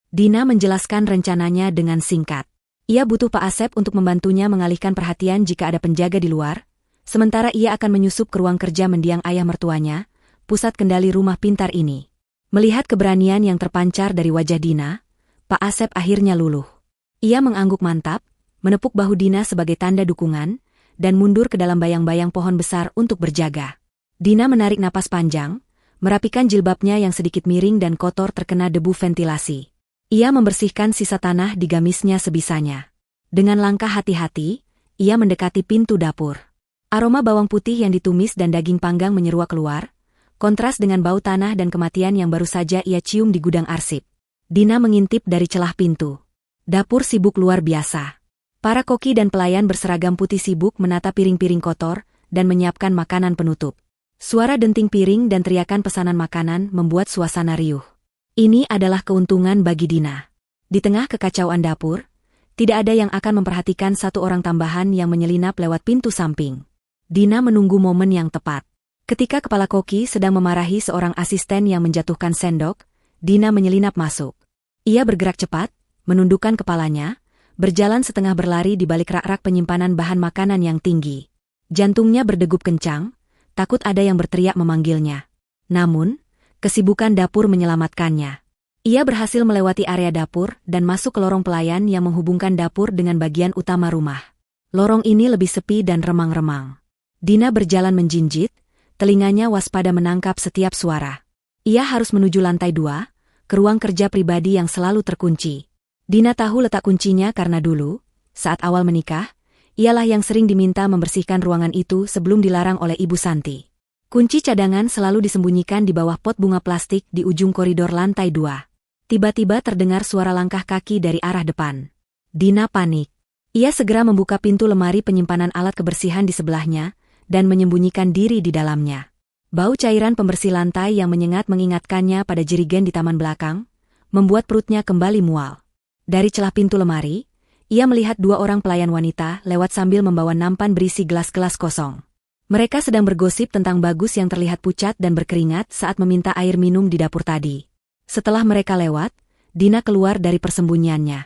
S1: Dina menjelaskan rencananya dengan singkat. Ia butuh Pak Asep untuk membantunya mengalihkan perhatian jika ada penjaga di luar, sementara ia akan menyusup ke ruang kerja mendiang ayah mertuanya, pusat kendali rumah pintar ini. Melihat keberanian yang terpancar dari wajah Dina, Pak Asep akhirnya luluh. Ia mengangguk mantap, menepuk bahu Dina sebagai tanda dukungan, dan mundur ke dalam bayang-bayang pohon besar untuk berjaga. Dina menarik napas panjang, merapikan jilbabnya yang sedikit miring dan kotor terkena debu ventilasi. Ia membersihkan sisa tanah di gamisnya sebisanya. Dengan langkah hati-hati, ia mendekati pintu dapur. Aroma bawang putih yang ditumis dan daging panggang menyeruak keluar, kontras dengan bau tanah dan kematian yang baru saja ia cium di gudang arsip. Dina mengintip dari celah pintu. Dapur sibuk luar biasa. Para koki dan pelayan berseragam putih sibuk menata piring-piring kotor dan menyiapkan makanan penutup. Suara denting piring dan teriakan pesanan makanan membuat suasana riuh. Ini adalah keuntungan bagi Dina. Di tengah kekacauan dapur, tidak ada yang akan memperhatikan satu orang tambahan yang menyelinap lewat pintu samping. Dina menunggu momen yang tepat. Ketika kepala koki sedang memarahi seorang asisten yang menjatuhkan sendok, Dina menyelinap masuk. Ia bergerak cepat, menundukkan kepalanya, berjalan setengah berlari di balik rak-rak penyimpanan bahan makanan yang tinggi. Jantungnya berdegup kencang, takut ada yang berteriak memanggilnya. Namun, kesibukan dapur menyelamatkannya. Ia berhasil melewati area dapur dan masuk ke lorong pelayan yang menghubungkan dapur dengan bagian utama rumah. Lorong ini lebih sepi dan remang-remang. Dina berjalan menjinjit, telinganya waspada menangkap setiap suara. Ia harus menuju lantai 2, ke ruang kerja pribadi yang selalu terkunci. Dina tahu letak kuncinya karena dulu, saat awal menikah, ialah yang sering diminta membersihkan ruangan itu sebelum dilarang oleh Ibu Santi. Kunci cadangan selalu disembunyikan di bawah pot bunga plastik di ujung koridor lantai 2. Tiba-tiba terdengar suara langkah kaki dari arah depan. Dina panik. Ia segera membuka pintu lemari penyimpanan alat kebersihan di sebelahnya, dan menyembunyikan diri di dalamnya. Bau cairan pembersih lantai yang menyengat mengingatkannya pada jerigen di taman belakang, membuat perutnya kembali mual. Dari celah pintu lemari, ia melihat 2 orang pelayan wanita lewat sambil membawa nampan berisi gelas-gelas kosong. Mereka sedang bergosip tentang Bagus yang terlihat pucat dan berkeringat saat meminta air minum di dapur tadi. Setelah mereka lewat, Dina keluar dari persembunyiannya.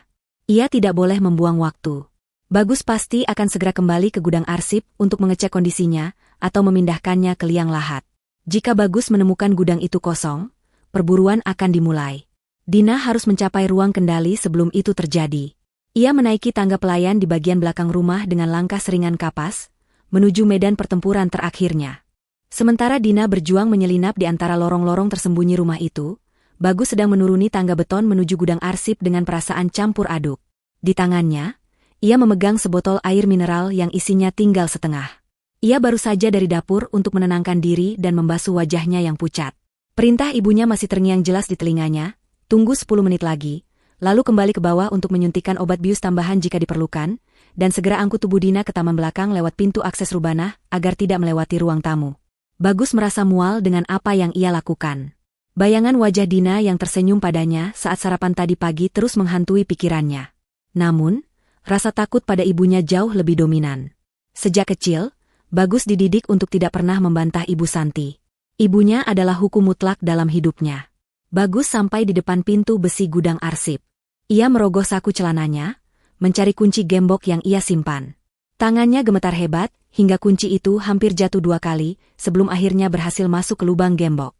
S1: Ia tidak boleh membuang waktu. Bagus pasti akan segera kembali ke gudang arsip untuk mengecek kondisinya atau memindahkannya ke liang lahat. Jika Bagus menemukan gudang itu kosong, perburuan akan dimulai. Dina harus mencapai ruang kendali sebelum itu terjadi. Ia menaiki tangga pelayan di bagian belakang rumah dengan langkah seringan kapas, menuju medan pertempuran terakhirnya. Sementara Dina berjuang menyelinap di antara lorong-lorong tersembunyi rumah itu, Bagus sedang menuruni tangga beton menuju gudang arsip dengan perasaan campur aduk. Di tangannya, ia memegang sebotol air mineral yang isinya tinggal setengah. Ia baru saja dari dapur untuk menenangkan diri dan membasuh wajahnya yang pucat. Perintah ibunya masih terngiang jelas di telinganya, tunggu 10 menit lagi, lalu kembali ke bawah untuk menyuntikkan obat bius tambahan jika diperlukan, dan segera angkut tubuh Dina ke taman belakang lewat pintu akses Rubanah agar tidak melewati ruang tamu. Bagus merasa mual dengan apa yang ia lakukan. Bayangan wajah Dina yang tersenyum padanya saat sarapan tadi pagi terus menghantui pikirannya. Namun, rasa takut pada ibunya jauh lebih dominan. Sejak kecil, Bagus dididik untuk tidak pernah membantah Ibu Santi. Ibunya adalah hukum mutlak dalam hidupnya. Bagus sampai di depan pintu besi gudang arsip. Ia merogoh saku celananya, mencari kunci gembok yang ia simpan. Tangannya gemetar hebat, hingga kunci itu hampir jatuh 2 kali, sebelum akhirnya berhasil masuk ke lubang gembok.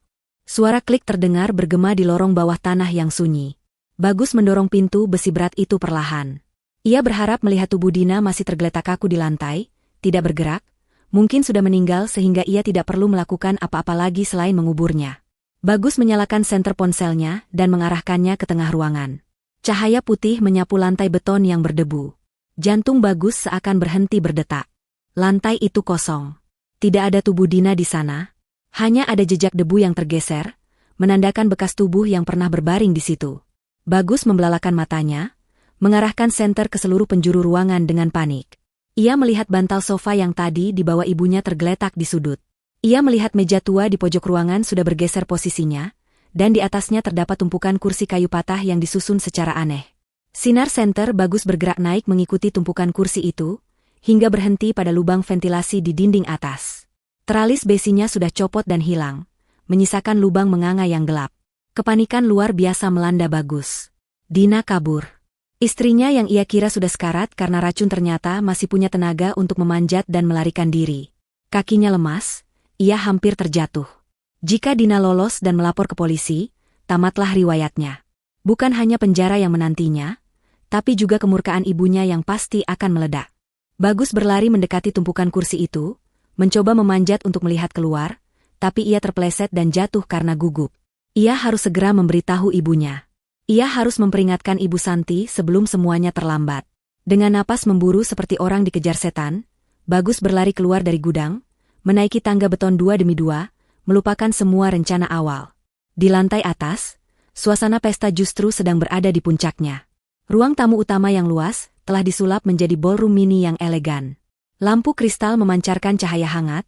S1: Suara klik terdengar bergema di lorong bawah tanah yang sunyi. Bagus mendorong pintu besi berat itu perlahan. Ia berharap melihat tubuh Dina masih tergeletak kaku di lantai, tidak bergerak, mungkin sudah meninggal sehingga ia tidak perlu melakukan apa-apa lagi selain menguburnya. Bagus menyalakan senter ponselnya dan mengarahkannya ke tengah ruangan. Cahaya putih menyapu lantai beton yang berdebu. Jantung Bagus seakan berhenti berdetak. Lantai itu kosong. Tidak ada tubuh Dina di sana. Hanya ada jejak debu yang tergeser, menandakan bekas tubuh yang pernah berbaring di situ. Bagus membelalakan matanya, mengarahkan senter ke seluruh penjuru ruangan dengan panik. Ia melihat bantal sofa yang tadi dibawa ibunya tergeletak di sudut. Ia melihat meja tua di pojok ruangan sudah bergeser posisinya, dan di atasnya terdapat tumpukan kursi kayu patah yang disusun secara aneh. Sinar senter Bagus bergerak naik mengikuti tumpukan kursi itu, hingga berhenti pada lubang ventilasi di dinding atas. Teralis besinya sudah copot dan hilang, menyisakan lubang menganga yang gelap. Kepanikan luar biasa melanda Bagus. Dina kabur. Istrinya yang ia kira sudah sekarat karena racun ternyata masih punya tenaga untuk memanjat dan melarikan diri. Kakinya lemas, ia hampir terjatuh. Jika Dina lolos dan melapor ke polisi, tamatlah riwayatnya. Bukan hanya penjara yang menantinya, tapi juga kemurkaan ibunya yang pasti akan meledak. Bagus berlari mendekati tumpukan kursi itu, mencoba memanjat untuk melihat keluar, tapi ia terpeleset dan jatuh karena gugup. Ia harus segera memberitahu ibunya. Ia harus memperingatkan Ibu Santi sebelum semuanya terlambat. Dengan napas memburu seperti orang dikejar setan, Bagus berlari keluar dari gudang, menaiki tangga beton 2 demi 2, melupakan semua rencana awal. Di lantai atas, suasana pesta justru sedang berada di puncaknya. Ruang tamu utama yang luas telah disulap menjadi ballroom mini yang elegan. Lampu kristal memancarkan cahaya hangat,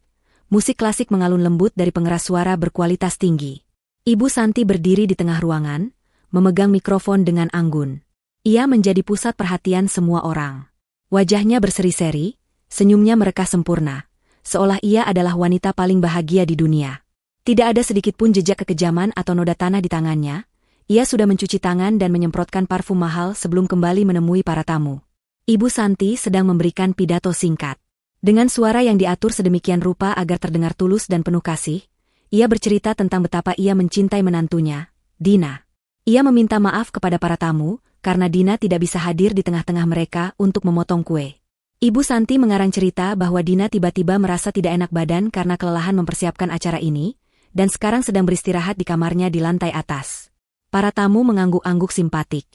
S1: musik klasik mengalun lembut dari pengeras suara berkualitas tinggi. Ibu Santi berdiri di tengah ruangan, memegang mikrofon dengan anggun. Ia menjadi pusat perhatian semua orang. Wajahnya berseri-seri, senyumnya merekah sempurna, seolah ia adalah wanita paling bahagia di dunia. Tidak ada sedikit pun jejak kekejaman atau noda tanah di tangannya. Ia sudah mencuci tangan dan menyemprotkan parfum mahal sebelum kembali menemui para tamu. Ibu Santi sedang memberikan pidato singkat. Dengan suara yang diatur sedemikian rupa agar terdengar tulus dan penuh kasih, ia bercerita tentang betapa ia mencintai menantunya, Dina. Ia meminta maaf kepada para tamu, karena Dina tidak bisa hadir di tengah-tengah mereka untuk memotong kue. Ibu Santi mengarang cerita bahwa Dina tiba-tiba merasa tidak enak badan karena kelelahan mempersiapkan acara ini, dan sekarang sedang beristirahat di kamarnya di lantai atas. Para tamu mengangguk-angguk simpatik.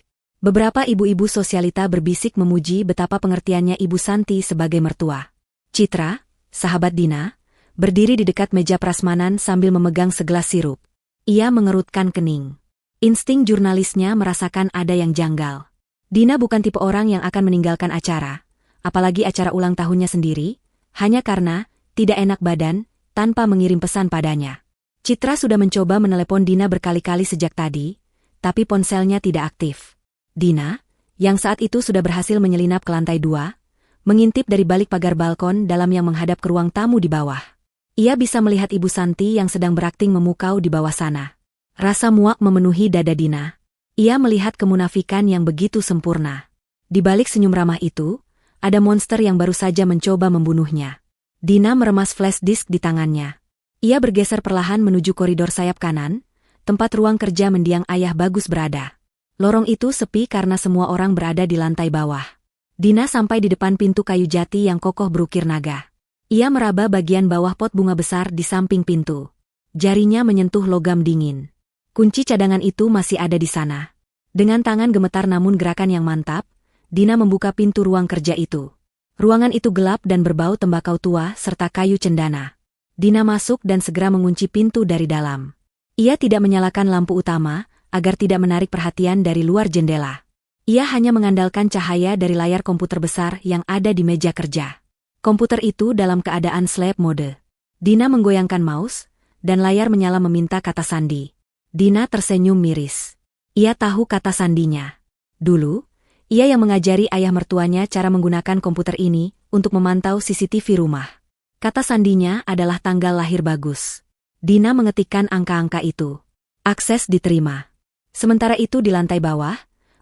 S1: Beberapa ibu-ibu sosialita berbisik memuji betapa pengertiannya Ibu Santi sebagai mertua. Citra, sahabat Dina, berdiri di dekat meja prasmanan sambil memegang segelas sirup. Ia mengerutkan kening. Insting jurnalisnya merasakan ada yang janggal. Dina bukan tipe orang yang akan meninggalkan acara, apalagi acara ulang tahunnya sendiri, hanya karena tidak enak badan, tanpa mengirim pesan padanya. Citra sudah mencoba menelepon Dina berkali-kali sejak tadi, tapi ponselnya tidak aktif. Dina, yang saat itu sudah berhasil menyelinap ke lantai 2, mengintip dari balik pagar balkon dalam yang menghadap ke ruang tamu di bawah. Ia bisa melihat Ibu Santi yang sedang berakting memukau di bawah sana. Rasa muak memenuhi dada Dina. Ia melihat kemunafikan yang begitu sempurna. Di balik senyum ramah itu, ada monster yang baru saja mencoba membunuhnya. Dina meremas flash disk di tangannya. Ia bergeser perlahan menuju koridor sayap kanan, tempat ruang kerja mendiang Ayah Bagus berada. Lorong itu sepi karena semua orang berada di lantai bawah. Dina sampai di depan pintu kayu jati yang kokoh berukir naga. Ia meraba bagian bawah pot bunga besar di samping pintu. Jarinya menyentuh logam dingin. Kunci cadangan itu masih ada di sana. Dengan tangan gemetar namun gerakan yang mantap, Dina membuka pintu ruang kerja itu. Ruangan itu gelap dan berbau tembakau tua serta kayu cendana. Dina masuk dan segera mengunci pintu dari dalam. Ia tidak menyalakan lampu utama, agar tidak menarik perhatian dari luar jendela. Ia hanya mengandalkan cahaya dari layar komputer besar yang ada di meja kerja. Komputer itu dalam keadaan sleep mode. Dina menggoyangkan mouse, dan layar menyala meminta kata sandi. Dina tersenyum miris. Ia tahu kata sandinya. Dulu, ia yang mengajari ayah mertuanya cara menggunakan komputer ini untuk memantau CCTV rumah. Kata sandinya adalah tanggal lahir Bagus. Dina mengetikkan angka-angka itu. Akses diterima. Sementara itu di lantai bawah,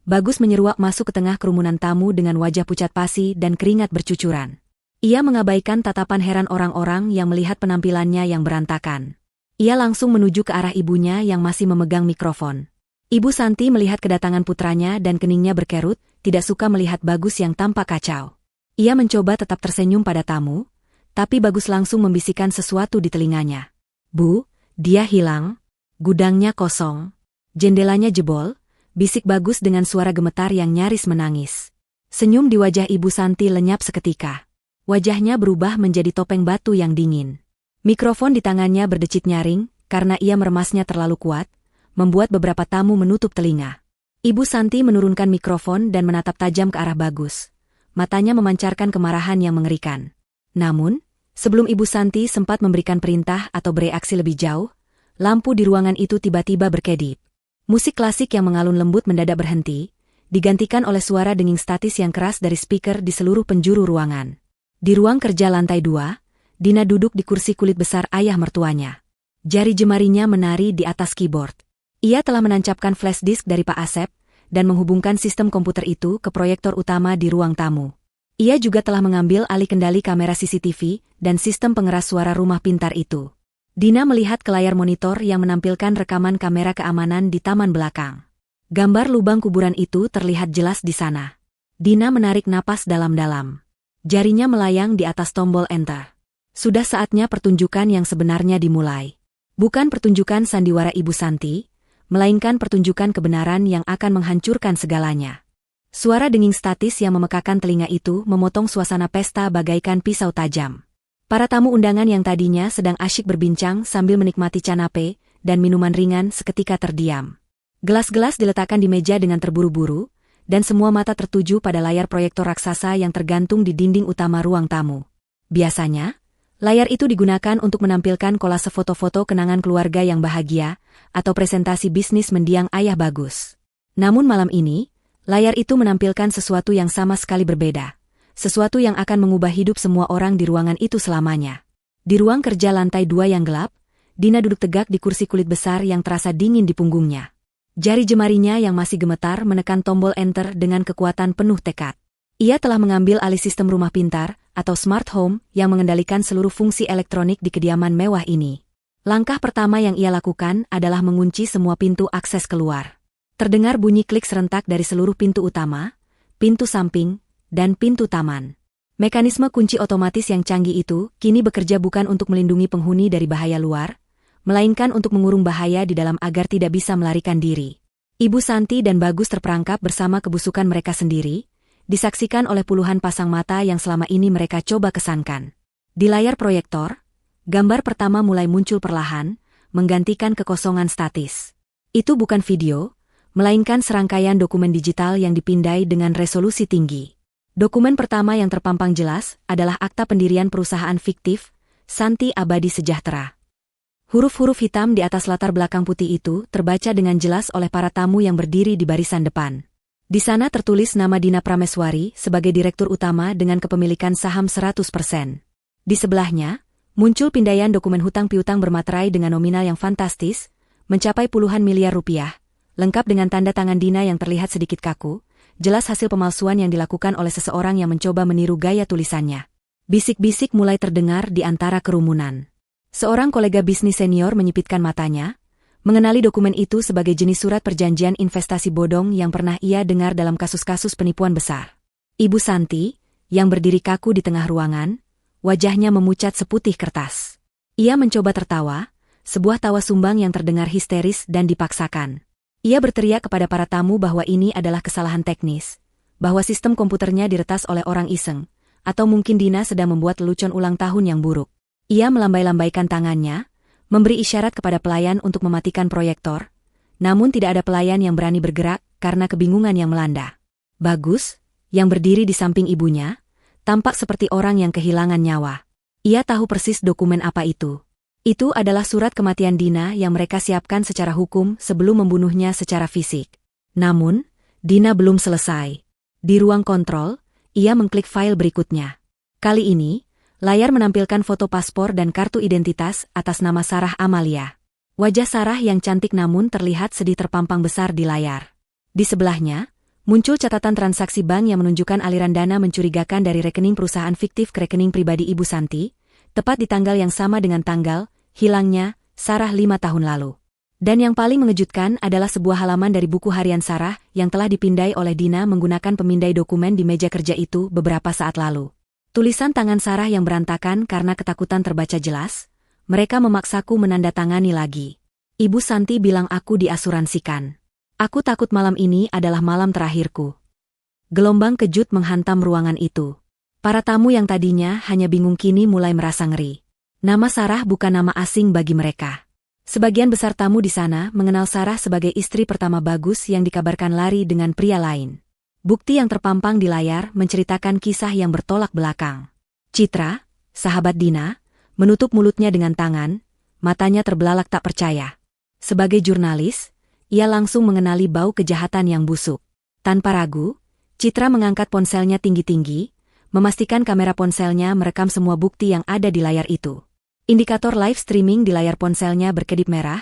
S1: Bagus menyeruak masuk ke tengah kerumunan tamu dengan wajah pucat pasi dan keringat bercucuran. Ia mengabaikan tatapan heran orang-orang yang melihat penampilannya yang berantakan. Ia langsung menuju ke arah ibunya yang masih memegang mikrofon. Ibu Santi melihat kedatangan putranya dan keningnya berkerut, tidak suka melihat Bagus yang tampak kacau. Ia mencoba tetap tersenyum pada tamu, tapi Bagus langsung membisikkan sesuatu di telinganya. "Bu, dia hilang. Gudangnya kosong. Jendelanya jebol," bisik Bagus dengan suara gemetar yang nyaris menangis. Senyum di wajah Ibu Santi lenyap seketika. Wajahnya berubah menjadi topeng batu yang dingin. Mikrofon di tangannya berdecit nyaring, karena ia meremasnya terlalu kuat, membuat beberapa tamu menutup telinga. Ibu Santi menurunkan mikrofon dan menatap tajam ke arah Bagus. Matanya memancarkan kemarahan yang mengerikan. Namun, sebelum Ibu Santi sempat memberikan perintah atau bereaksi lebih jauh, lampu di ruangan itu tiba-tiba berkedip. Musik klasik yang mengalun lembut mendadak berhenti, digantikan oleh suara denging statis yang keras dari speaker di seluruh penjuru ruangan. Di ruang kerja lantai 2, Dina duduk di kursi kulit besar ayah mertuanya. Jari jemarinya menari di atas keyboard. Ia telah menancapkan flash disk dari Pak Asep, dan menghubungkan sistem komputer itu ke proyektor utama di ruang tamu. Ia juga telah mengambil alih kendali kamera CCTV dan sistem pengeras suara rumah pintar itu. Dina melihat ke layar monitor yang menampilkan rekaman kamera keamanan di taman belakang. Gambar lubang kuburan itu terlihat jelas di sana. Dina menarik napas dalam-dalam. Jarinya melayang di atas tombol enter. Sudah saatnya pertunjukan yang sebenarnya dimulai. Bukan pertunjukan sandiwara Ibu Santi, melainkan pertunjukan kebenaran yang akan menghancurkan segalanya. Suara denging statis yang memekakan telinga itu memotong suasana pesta bagaikan pisau tajam. Para tamu undangan yang tadinya sedang asyik berbincang sambil menikmati canape dan minuman ringan seketika terdiam. Gelas-gelas diletakkan di meja dengan terburu-buru, dan semua mata tertuju pada layar proyektor raksasa yang tergantung di dinding utama ruang tamu. Biasanya, layar itu digunakan untuk menampilkan kolase foto-foto kenangan keluarga yang bahagia, atau presentasi bisnis mendiang ayah Bagus. Namun malam ini, layar itu menampilkan sesuatu yang sama sekali berbeda. Sesuatu yang akan mengubah hidup semua orang di ruangan itu selamanya. Di ruang kerja lantai 2 yang gelap, Dina duduk tegak di kursi kulit besar yang terasa dingin di punggungnya. Jari jemarinya yang masih gemetar menekan tombol enter dengan kekuatan penuh tekad. Ia telah mengambil alih sistem rumah pintar, atau smart home, yang mengendalikan seluruh fungsi elektronik di kediaman mewah ini. Langkah pertama yang ia lakukan adalah mengunci semua pintu akses keluar. Terdengar bunyi klik serentak dari seluruh pintu utama, pintu samping, dan pintu taman. Mekanisme kunci otomatis yang canggih itu kini bekerja bukan untuk melindungi penghuni dari bahaya luar, melainkan untuk mengurung bahaya di dalam agar tidak bisa melarikan diri. Ibu Santi dan Bagus terperangkap bersama kebusukan mereka sendiri, disaksikan oleh puluhan pasang mata yang selama ini mereka coba kesankan. Di layar proyektor, gambar pertama mulai muncul perlahan, menggantikan kekosongan statis. Itu bukan video, melainkan serangkaian dokumen digital yang dipindai dengan resolusi tinggi. Dokumen pertama yang terpampang jelas adalah akta pendirian perusahaan fiktif, Santi Abadi Sejahtera. Huruf-huruf hitam di atas latar belakang putih itu terbaca dengan jelas oleh para tamu yang berdiri di barisan depan. Di sana tertulis nama Dina Prameswari sebagai direktur utama dengan kepemilikan saham 100%. Di sebelahnya, muncul pindaian dokumen hutang piutang bermaterai dengan nominal yang fantastis, mencapai puluhan miliar rupiah, lengkap dengan tanda tangan Dina yang terlihat sedikit kaku, jelas hasil pemalsuan yang dilakukan oleh seseorang yang mencoba meniru gaya tulisannya. Bisik-bisik mulai terdengar di antara kerumunan. Seorang kolega bisnis senior menyipitkan matanya, mengenali dokumen itu sebagai jenis surat perjanjian investasi bodong yang pernah ia dengar dalam kasus-kasus penipuan besar. Ibu Santi, yang berdiri kaku di tengah ruangan, wajahnya memucat seputih kertas. Ia mencoba tertawa, sebuah tawa sumbang yang terdengar histeris dan dipaksakan. Ia berteriak kepada para tamu bahwa ini adalah kesalahan teknis, bahwa sistem komputernya diretas oleh orang iseng, atau mungkin Dina sedang membuat lelucon ulang tahun yang buruk. Ia melambai-lambaikan tangannya, memberi isyarat kepada pelayan untuk mematikan proyektor, namun tidak ada pelayan yang berani bergerak karena kebingungan yang melanda. Bagus, yang berdiri di samping ibunya, tampak seperti orang yang kehilangan nyawa. Ia tahu persis dokumen apa itu. Itu adalah surat kematian Dina yang mereka siapkan secara hukum sebelum membunuhnya secara fisik. Namun, Dina belum selesai. Di ruang kontrol, ia mengklik file berikutnya. Kali ini, layar menampilkan foto paspor dan kartu identitas atas nama Sarah Amalia. Wajah Sarah yang cantik namun terlihat sedih terpampang besar di layar. Di sebelahnya, muncul catatan transaksi bank yang menunjukkan aliran dana mencurigakan dari rekening perusahaan fiktif ke rekening pribadi Ibu Santi, tepat di tanggal yang sama dengan tanggal hilangnya Sarah 5 tahun lalu. Dan yang paling mengejutkan adalah sebuah halaman dari buku harian Sarah yang telah dipindai oleh Dina menggunakan pemindai dokumen di meja kerja itu beberapa saat lalu. Tulisan tangan Sarah yang berantakan karena ketakutan terbaca jelas, mereka memaksaku menandatangani lagi. Ibu Santi bilang aku diasuransikan. Aku takut malam ini adalah malam terakhirku. Gelombang kejut menghantam ruangan itu. Para tamu yang tadinya hanya bingung kini mulai merasa ngeri. Nama Sarah bukan nama asing bagi mereka. Sebagian besar tamu di sana mengenal Sarah sebagai istri pertama Bagus yang dikabarkan lari dengan pria lain. Bukti yang terpampang di layar menceritakan kisah yang bertolak belakang. Citra, sahabat Dina, menutup mulutnya dengan tangan, matanya terbelalak tak percaya. Sebagai jurnalis, ia langsung mengenali bau kejahatan yang busuk. Tanpa ragu, Citra mengangkat ponselnya tinggi-tinggi, memastikan kamera ponselnya merekam semua bukti yang ada di layar itu. Indikator live streaming di layar ponselnya berkedip merah,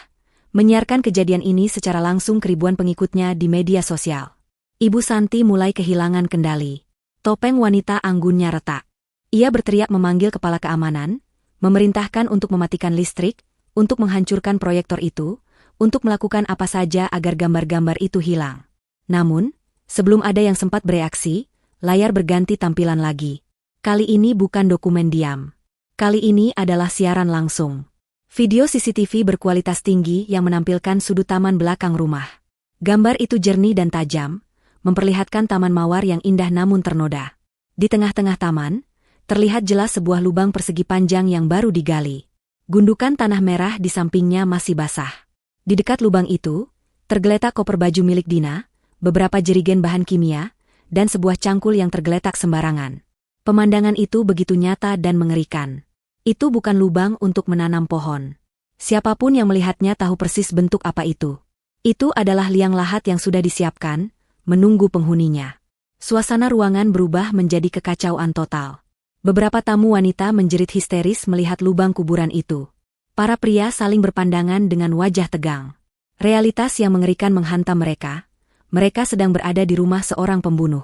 S1: menyiarkan kejadian ini secara langsung ke ribuan pengikutnya di media sosial. Ibu Santi mulai kehilangan kendali. Topeng wanita anggunnya retak. Ia berteriak memanggil kepala keamanan, memerintahkan untuk mematikan listrik, untuk menghancurkan proyektor itu, untuk melakukan apa saja agar gambar-gambar itu hilang. Namun, sebelum ada yang sempat bereaksi, layar berganti tampilan lagi. Kali ini bukan dokumen diam. Kali ini adalah siaran langsung. Video CCTV berkualitas tinggi yang menampilkan sudut taman belakang rumah. Gambar itu jernih dan tajam, memperlihatkan taman mawar yang indah namun ternoda. Di tengah-tengah taman, terlihat jelas sebuah lubang persegi panjang yang baru digali. Gundukan tanah merah di sampingnya masih basah. Di dekat lubang itu, tergeletak koper baju milik Dina, beberapa jerigen bahan kimia, dan sebuah cangkul yang tergeletak sembarangan. Pemandangan itu begitu nyata dan mengerikan. Itu bukan lubang untuk menanam pohon. Siapapun yang melihatnya tahu persis bentuk apa itu. Itu adalah liang lahat yang sudah disiapkan, menunggu penghuninya. Suasana ruangan berubah menjadi kekacauan total. Beberapa tamu wanita menjerit histeris melihat lubang kuburan itu. Para pria saling berpandangan dengan wajah tegang. Realitas yang mengerikan menghantam mereka. Mereka sedang berada di rumah seorang pembunuh.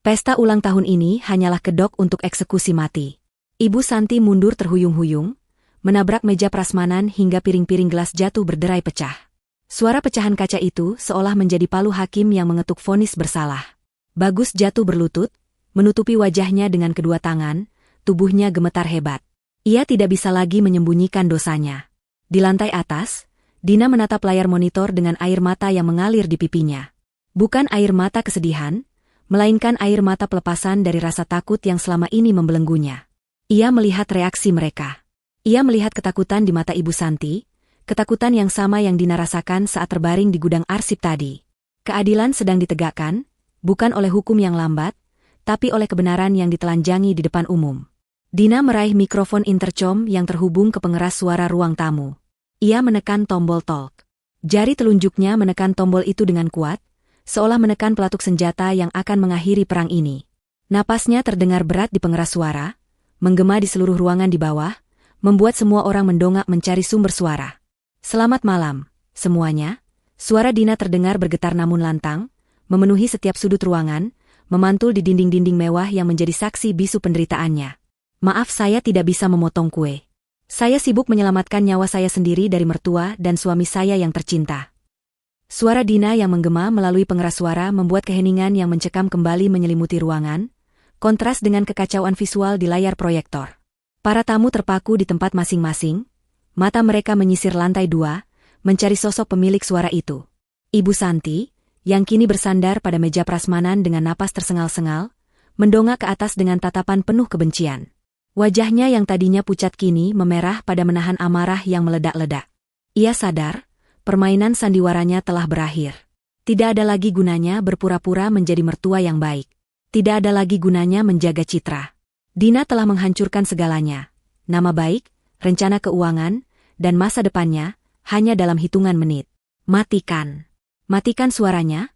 S1: Pesta ulang tahun ini hanyalah kedok untuk eksekusi mati. Ibu Santi mundur terhuyung-huyung, menabrak meja prasmanan hingga piring-piring gelas jatuh berderai pecah. Suara pecahan kaca itu seolah menjadi palu hakim yang mengetuk vonis bersalah. Bagus jatuh berlutut, menutupi wajahnya dengan kedua tangan, tubuhnya gemetar hebat. Ia tidak bisa lagi menyembunyikan dosanya. Di lantai atas, Dina menatap layar monitor dengan air mata yang mengalir di pipinya. Bukan air mata kesedihan, melainkan air mata pelepasan dari rasa takut yang selama ini membelenggunya. Ia melihat reaksi mereka. Ia melihat ketakutan di mata Ibu Santi, ketakutan yang sama yang Dina rasakan saat terbaring di gudang arsip tadi. Keadilan sedang ditegakkan, bukan oleh hukum yang lambat, tapi oleh kebenaran yang ditelanjangi di depan umum. Dina meraih mikrofon intercom yang terhubung ke pengeras suara ruang tamu. Ia menekan tombol talk. Jari telunjuknya menekan tombol itu dengan kuat, seolah menekan pelatuk senjata yang akan mengakhiri perang ini. Napasnya terdengar berat di pengeras suara, menggema di seluruh ruangan di bawah, membuat semua orang mendongak mencari sumber suara. Selamat malam, semuanya. Suara Dina terdengar bergetar namun lantang, memenuhi setiap sudut ruangan, memantul di dinding-dinding mewah yang menjadi saksi bisu penderitaannya. Maaf, saya tidak bisa memotong kue. Saya sibuk menyelamatkan nyawa saya sendiri dari mertua dan suami saya yang tercinta. Suara Dina yang menggema melalui pengeras suara membuat keheningan yang mencekam kembali menyelimuti ruangan, kontras dengan kekacauan visual di layar proyektor. Para tamu terpaku di tempat masing-masing, mata mereka menyisir lantai 2, mencari sosok pemilik suara itu. Ibu Santi, yang kini bersandar pada meja prasmanan dengan napas tersengal-sengal, mendongak ke atas dengan tatapan penuh kebencian. Wajahnya yang tadinya pucat kini memerah pada menahan amarah yang meledak-ledak. Ia sadar, permainan sandiwaranya telah berakhir. Tidak ada lagi gunanya berpura-pura menjadi mertua yang baik. Tidak ada lagi gunanya menjaga citra. Dina telah menghancurkan segalanya. Nama baik, rencana keuangan, dan masa depannya, hanya dalam hitungan menit. Matikan. Matikan suaranya,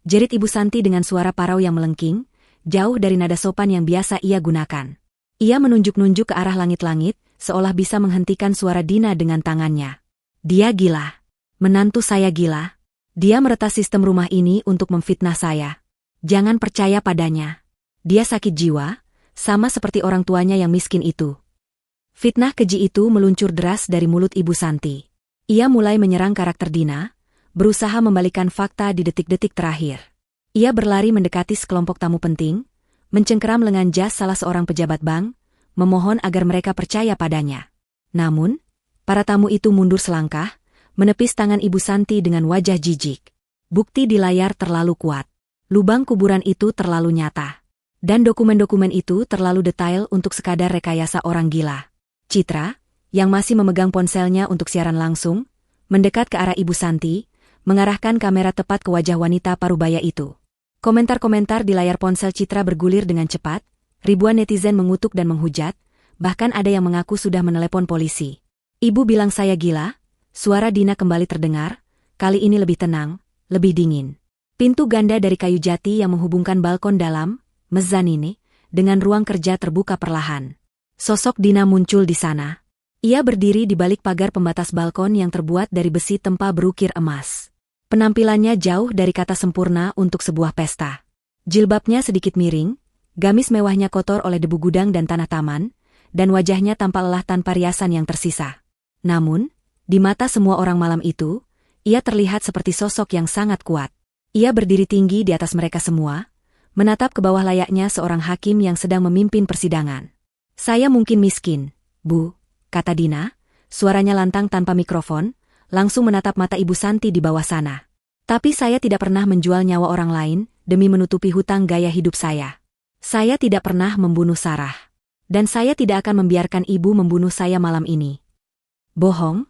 S1: jerit Ibu Santi dengan suara parau yang melengking, jauh dari nada sopan yang biasa ia gunakan. Ia menunjuk-nunjuk ke arah langit-langit, seolah bisa menghentikan suara Dina dengan tangannya. Dia gila. Menantu saya gila. Dia meretas sistem rumah ini untuk memfitnah saya. Jangan percaya padanya. Dia sakit jiwa, sama seperti orang tuanya yang miskin itu. Fitnah keji itu meluncur deras dari mulut Ibu Santi. Ia mulai menyerang karakter Dina, berusaha membalikan fakta di detik-detik terakhir. Ia berlari mendekati sekelompok tamu penting, mencengkeram lengan jas salah seorang pejabat bank, memohon agar mereka percaya padanya. Namun, para tamu itu mundur selangkah, menepis tangan Ibu Santi dengan wajah jijik. Bukti di layar terlalu kuat. Lubang kuburan itu terlalu nyata. Dan dokumen-dokumen itu terlalu detail untuk sekadar rekayasa orang gila. Citra, yang masih memegang ponselnya untuk siaran langsung, mendekat ke arah Ibu Santi, mengarahkan kamera tepat ke wajah wanita parubaya itu. Komentar-komentar di layar ponsel Citra bergulir dengan cepat, ribuan netizen mengutuk dan menghujat, bahkan ada yang mengaku sudah menelepon polisi. Ibu bilang saya gila. Suara Dina kembali terdengar, kali ini lebih tenang, lebih dingin. Pintu ganda dari kayu jati yang menghubungkan balkon dalam, mezzanine, dengan ruang kerja terbuka perlahan. Sosok Dina muncul di sana. Ia berdiri di balik pagar pembatas balkon yang terbuat dari besi tempa berukir emas. Penampilannya jauh dari kata sempurna untuk sebuah pesta. Jilbabnya sedikit miring, gamis mewahnya kotor oleh debu gudang dan tanah taman, dan wajahnya tampak lelah tanpa riasan yang tersisa. Namun, di mata semua orang malam itu, ia terlihat seperti sosok yang sangat kuat. Ia berdiri tinggi di atas mereka semua, menatap ke bawah layaknya seorang hakim yang sedang memimpin persidangan. Saya mungkin miskin, Bu, kata Dina, suaranya lantang tanpa mikrofon, langsung menatap mata Ibu Santi di bawah sana. Tapi saya tidak pernah menjual nyawa orang lain demi menutupi hutang gaya hidup saya. Saya tidak pernah membunuh Sarah. Dan saya tidak akan membiarkan Ibu membunuh saya malam ini. Bohong,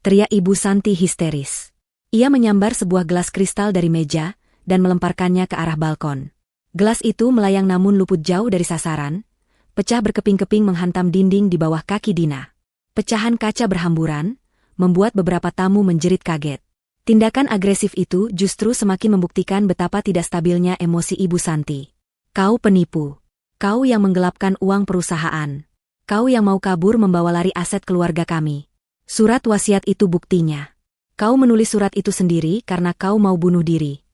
S1: teriak Ibu Santi histeris. Ia menyambar sebuah gelas kristal dari meja dan melemparkannya ke arah balkon. Gelas itu melayang namun luput jauh dari sasaran, pecah berkeping-keping menghantam dinding di bawah kaki Dina. Pecahan kaca berhamburan, membuat beberapa tamu menjerit kaget. Tindakan agresif itu justru semakin membuktikan betapa tidak stabilnya emosi Ibu Santi. Kau penipu. Kau yang menggelapkan uang perusahaan. Kau yang mau kabur membawa lari aset keluarga kami. Surat wasiat itu buktinya. Kau menulis surat itu sendiri karena kau mau bunuh diri.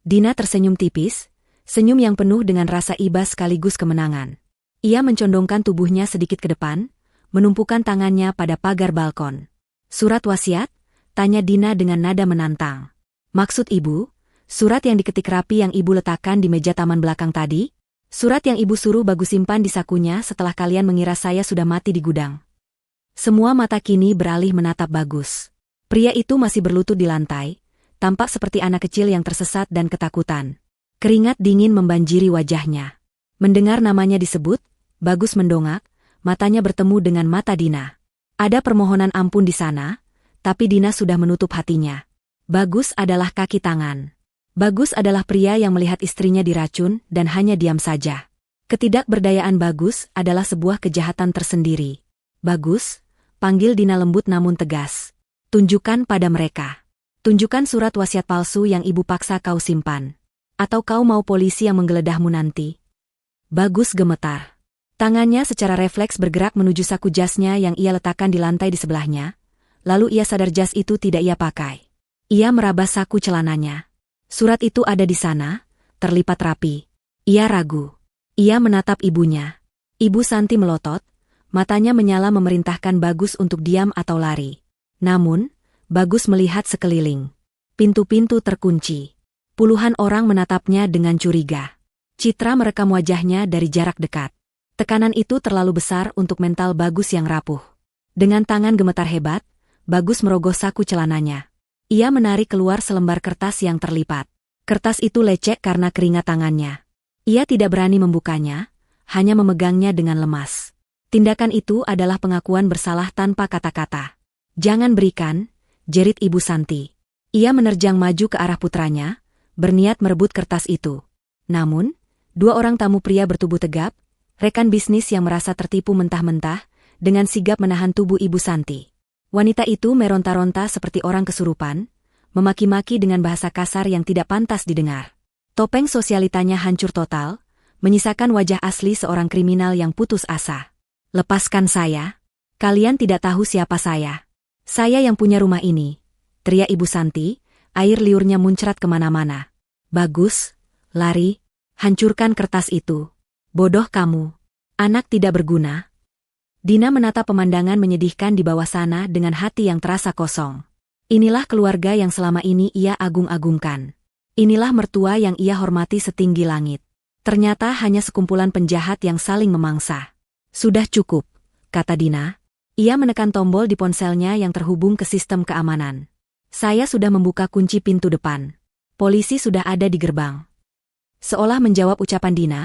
S1: Dina tersenyum tipis, senyum yang penuh dengan rasa iba sekaligus kemenangan. Ia mencondongkan tubuhnya sedikit ke depan, menumpukan tangannya pada pagar balkon. Surat wasiat? Tanya Dina dengan nada menantang. Maksud Ibu, surat yang diketik rapi yang Ibu letakkan di meja taman belakang tadi? Surat yang Ibu suruh Bagus simpan di sakunya setelah kalian mengira saya sudah mati di gudang. Semua mata kini beralih menatap Bagus. Pria itu masih berlutut di lantai, tampak seperti anak kecil yang tersesat dan ketakutan. Keringat dingin membanjiri wajahnya. Mendengar namanya disebut, Bagus mendongak, matanya bertemu dengan mata Dina. Ada permohonan ampun di sana, tapi Dina sudah menutup hatinya. Bagus adalah kaki tangan. Bagus adalah pria yang melihat istrinya diracun dan hanya diam saja. Ketidakberdayaan Bagus adalah sebuah kejahatan tersendiri. Bagus, panggil Dina lembut namun tegas. Tunjukkan pada mereka. Tunjukkan surat wasiat palsu yang Ibu paksa kau simpan. Atau kau mau polisi yang menggeledahmu nanti? Bagus gemetar. Tangannya secara refleks bergerak menuju saku jasnya yang ia letakkan di lantai di sebelahnya, lalu ia sadar jas itu tidak ia pakai. Ia meraba saku celananya. Surat itu ada di sana, terlipat rapi. Ia ragu. Ia menatap ibunya. Ibu Santi melotot, matanya menyala memerintahkan Bagus untuk diam atau lari. Namun, Bagus melihat sekeliling. Pintu-pintu terkunci. Puluhan orang menatapnya dengan curiga. Citra merekam wajahnya dari jarak dekat. Tekanan itu terlalu besar untuk mental Bagus yang rapuh. Dengan tangan gemetar hebat, Bagus merogoh saku celananya. Ia menarik keluar selembar kertas yang terlipat. Kertas itu lecek karena keringat tangannya. Ia tidak berani membukanya, hanya memegangnya dengan lemas. Tindakan itu adalah pengakuan bersalah tanpa kata-kata. "Jangan berikan," jerit Ibu Santi. Ia menerjang maju ke arah putranya, berniat merebut kertas itu. Namun, dua orang tamu pria bertubuh tegap, rekan bisnis yang merasa tertipu mentah-mentah, dengan sigap menahan tubuh Ibu Santi. Wanita itu meronta-ronta seperti orang kesurupan, memaki-maki dengan bahasa kasar yang tidak pantas didengar. Topeng sosialitanya hancur total, menyisakan wajah asli seorang kriminal yang putus asa. "Lepaskan saya. Kalian tidak tahu siapa saya. Saya yang punya rumah ini," teriak Ibu Santi, air liurnya muncrat kemana-mana. "Bagus, lari, hancurkan kertas itu. Bodoh kamu. Anak tidak berguna." Dina menatap pemandangan menyedihkan di bawah sana dengan hati yang terasa kosong. Inilah keluarga yang selama ini ia agung-agungkan. Inilah mertua yang ia hormati setinggi langit. Ternyata hanya sekumpulan penjahat yang saling memangsa. "Sudah cukup," kata Dina. Ia menekan tombol di ponselnya yang terhubung ke sistem keamanan. "Saya sudah membuka kunci pintu depan. Polisi sudah ada di gerbang." Seolah menjawab ucapan Dina,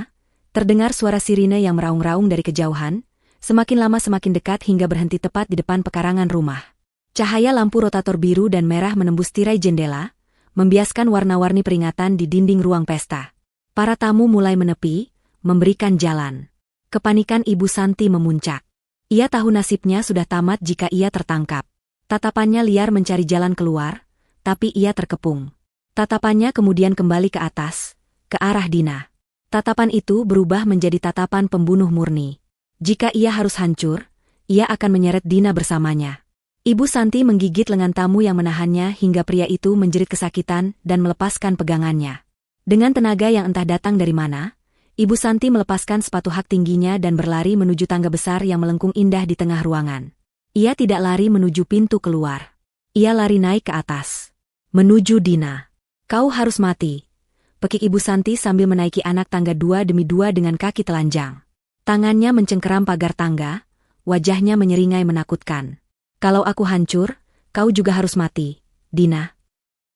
S1: terdengar suara sirine yang meraung-raung dari kejauhan, semakin lama semakin dekat hingga berhenti tepat di depan pekarangan rumah. Cahaya lampu rotator biru dan merah menembus tirai jendela, membiaskan warna-warni peringatan di dinding ruang pesta. Para tamu mulai menepi, memberikan jalan. Kepanikan Ibu Santi memuncak. Ia tahu nasibnya sudah tamat jika ia tertangkap. Tatapannya liar mencari jalan keluar, tapi ia terkepung. Tatapannya kemudian kembali ke atas, ke arah Dina. Tatapan itu berubah menjadi tatapan pembunuh murni. Jika ia harus hancur, ia akan menyeret Dina bersamanya. Ibu Santi menggigit lengan tamu yang menahannya hingga pria itu menjerit kesakitan dan melepaskan pegangannya. Dengan tenaga yang entah datang dari mana, Ibu Santi melepaskan sepatu hak tingginya dan berlari menuju tangga besar yang melengkung indah di tengah ruangan. Ia tidak lari menuju pintu keluar. Ia lari naik ke atas. Menuju Dina. "Kau harus mati," pekik Ibu Santi sambil menaiki anak tangga dua demi dua dengan kaki telanjang. Tangannya mencengkeram pagar tangga, wajahnya menyeringai menakutkan. "Kalau aku hancur, kau juga harus mati, Dina."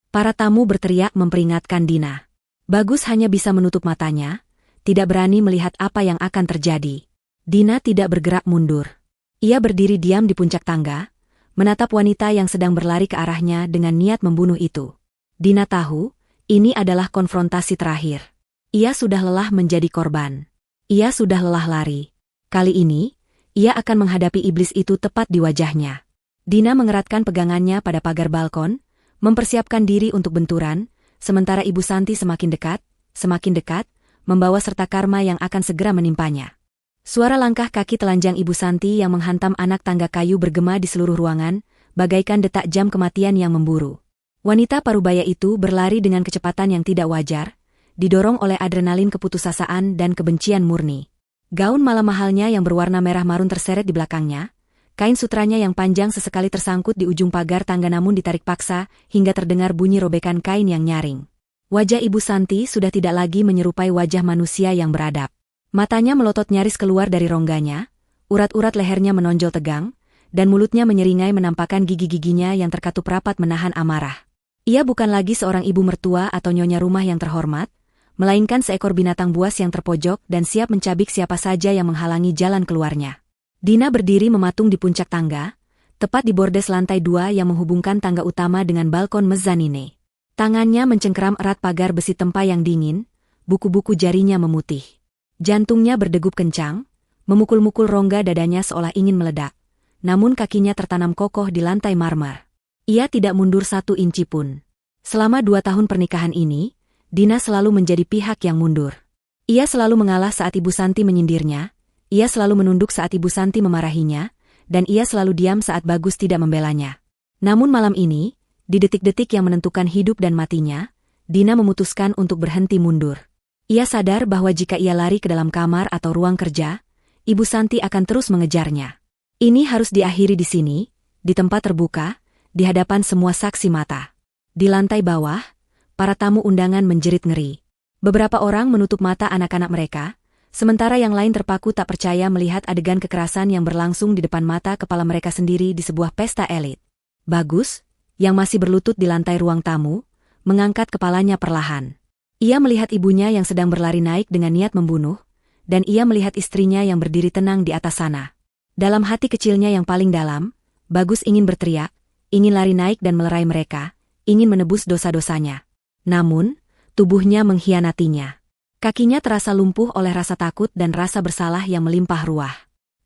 S1: Para tamu berteriak memperingatkan Dina. Bagus hanya bisa menutup matanya, tidak berani melihat apa yang akan terjadi. Dina tidak bergerak mundur. Ia berdiri diam di puncak tangga, menatap wanita yang sedang berlari ke arahnya dengan niat membunuh itu. Dina tahu, ini adalah konfrontasi terakhir. Ia sudah lelah menjadi korban. Ia sudah lelah lari. Kali ini, ia akan menghadapi iblis itu tepat di wajahnya. Dina mengeratkan pegangannya pada pagar balkon, mempersiapkan diri untuk benturan, sementara Ibu Santi semakin dekat, membawa serta karma yang akan segera menimpanya. Suara langkah kaki telanjang Ibu Santi yang menghantam anak tangga kayu bergema di seluruh ruangan, bagaikan detak jam kematian yang memburu. Wanita parubaya itu berlari dengan kecepatan yang tidak wajar, didorong oleh adrenalin keputusasaan dan kebencian murni. Gaun malam mahalnya yang berwarna merah marun terseret di belakangnya, kain sutranya yang panjang sesekali tersangkut di ujung pagar tangga namun ditarik paksa hingga terdengar bunyi robekan kain yang nyaring. Wajah Ibu Santi sudah tidak lagi menyerupai wajah manusia yang beradab. Matanya melotot nyaris keluar dari rongganya, urat-urat lehernya menonjol tegang, dan mulutnya menyeringai menampakkan gigi-giginya yang terkatup rapat menahan amarah. Ia bukan lagi seorang ibu mertua atau nyonya rumah yang terhormat, melainkan seekor binatang buas yang terpojok dan siap mencabik siapa saja yang menghalangi jalan keluarnya. Dina berdiri mematung di puncak tangga, tepat di bordes lantai 2 yang menghubungkan tangga utama dengan balkon mezzanine. Tangannya mencengkeram erat pagar besi tempa yang dingin, buku-buku jarinya memutih. Jantungnya berdegup kencang, memukul-mukul rongga dadanya seolah ingin meledak. Namun kakinya tertanam kokoh di lantai marmer. Ia tidak mundur 1 inci pun. Selama 2 tahun pernikahan ini, Dina selalu menjadi pihak yang mundur. Ia selalu mengalah saat Ibu Santi menyindirnya, ia selalu menunduk saat Ibu Santi memarahinya, dan ia selalu diam saat Bagus tidak membelanya. Namun malam ini, Di detik-detik yang menentukan hidup dan matinya, Dina memutuskan untuk berhenti mundur. Ia sadar bahwa jika ia lari ke dalam kamar atau ruang kerja, Ibu Santi akan terus mengejarnya. Ini harus diakhiri di sini, di tempat terbuka, di hadapan semua saksi mata. Di lantai bawah, para tamu undangan menjerit ngeri. Beberapa orang menutup mata anak-anak mereka, sementara yang lain terpaku tak percaya melihat adegan kekerasan yang berlangsung di depan mata kepala mereka sendiri di sebuah pesta elit. Bagus, yang masih berlutut di lantai ruang tamu, mengangkat kepalanya perlahan. Ia melihat ibunya yang sedang berlari naik dengan niat membunuh, dan ia melihat istrinya yang berdiri tenang di atas sana. Dalam hati kecilnya yang paling dalam, Bagus ingin berteriak, ingin lari naik dan melerai mereka, ingin menebus dosa-dosanya. Namun, tubuhnya mengkhianatinya. Kakinya terasa lumpuh oleh rasa takut dan rasa bersalah yang melimpah ruah.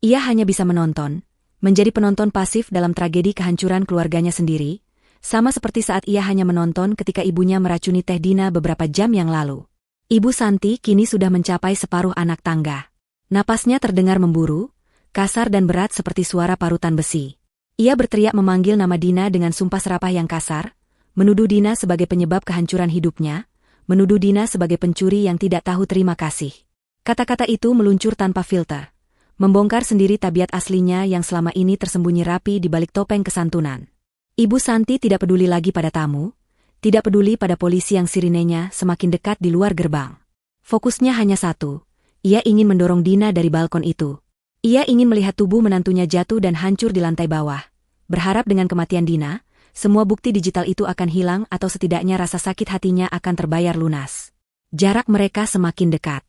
S1: Ia hanya bisa menonton, menjadi penonton pasif dalam tragedi kehancuran keluarganya sendiri, sama seperti saat ia hanya menonton ketika ibunya meracuni Teh Dina beberapa jam yang lalu. Ibu Santi kini sudah mencapai separuh anak tangga. Napasnya terdengar memburu, kasar dan berat seperti suara parutan besi. Ia berteriak memanggil nama Dina dengan sumpah serapah yang kasar, menuduh Dina sebagai penyebab kehancuran hidupnya, menuduh Dina sebagai pencuri yang tidak tahu terima kasih. Kata-kata itu meluncur tanpa filter, membongkar sendiri tabiat aslinya yang selama ini tersembunyi rapi di balik topeng kesantunan. Ibu Santi tidak peduli lagi pada tamu, tidak peduli pada polisi yang sirinenya semakin dekat di luar gerbang. Fokusnya hanya satu, ia ingin mendorong Dina dari balkon itu. Ia ingin melihat tubuh menantunya jatuh dan hancur di lantai bawah, berharap dengan kematian Dina, semua bukti digital itu akan hilang atau setidaknya rasa sakit hatinya akan terbayar lunas. Jarak mereka semakin dekat.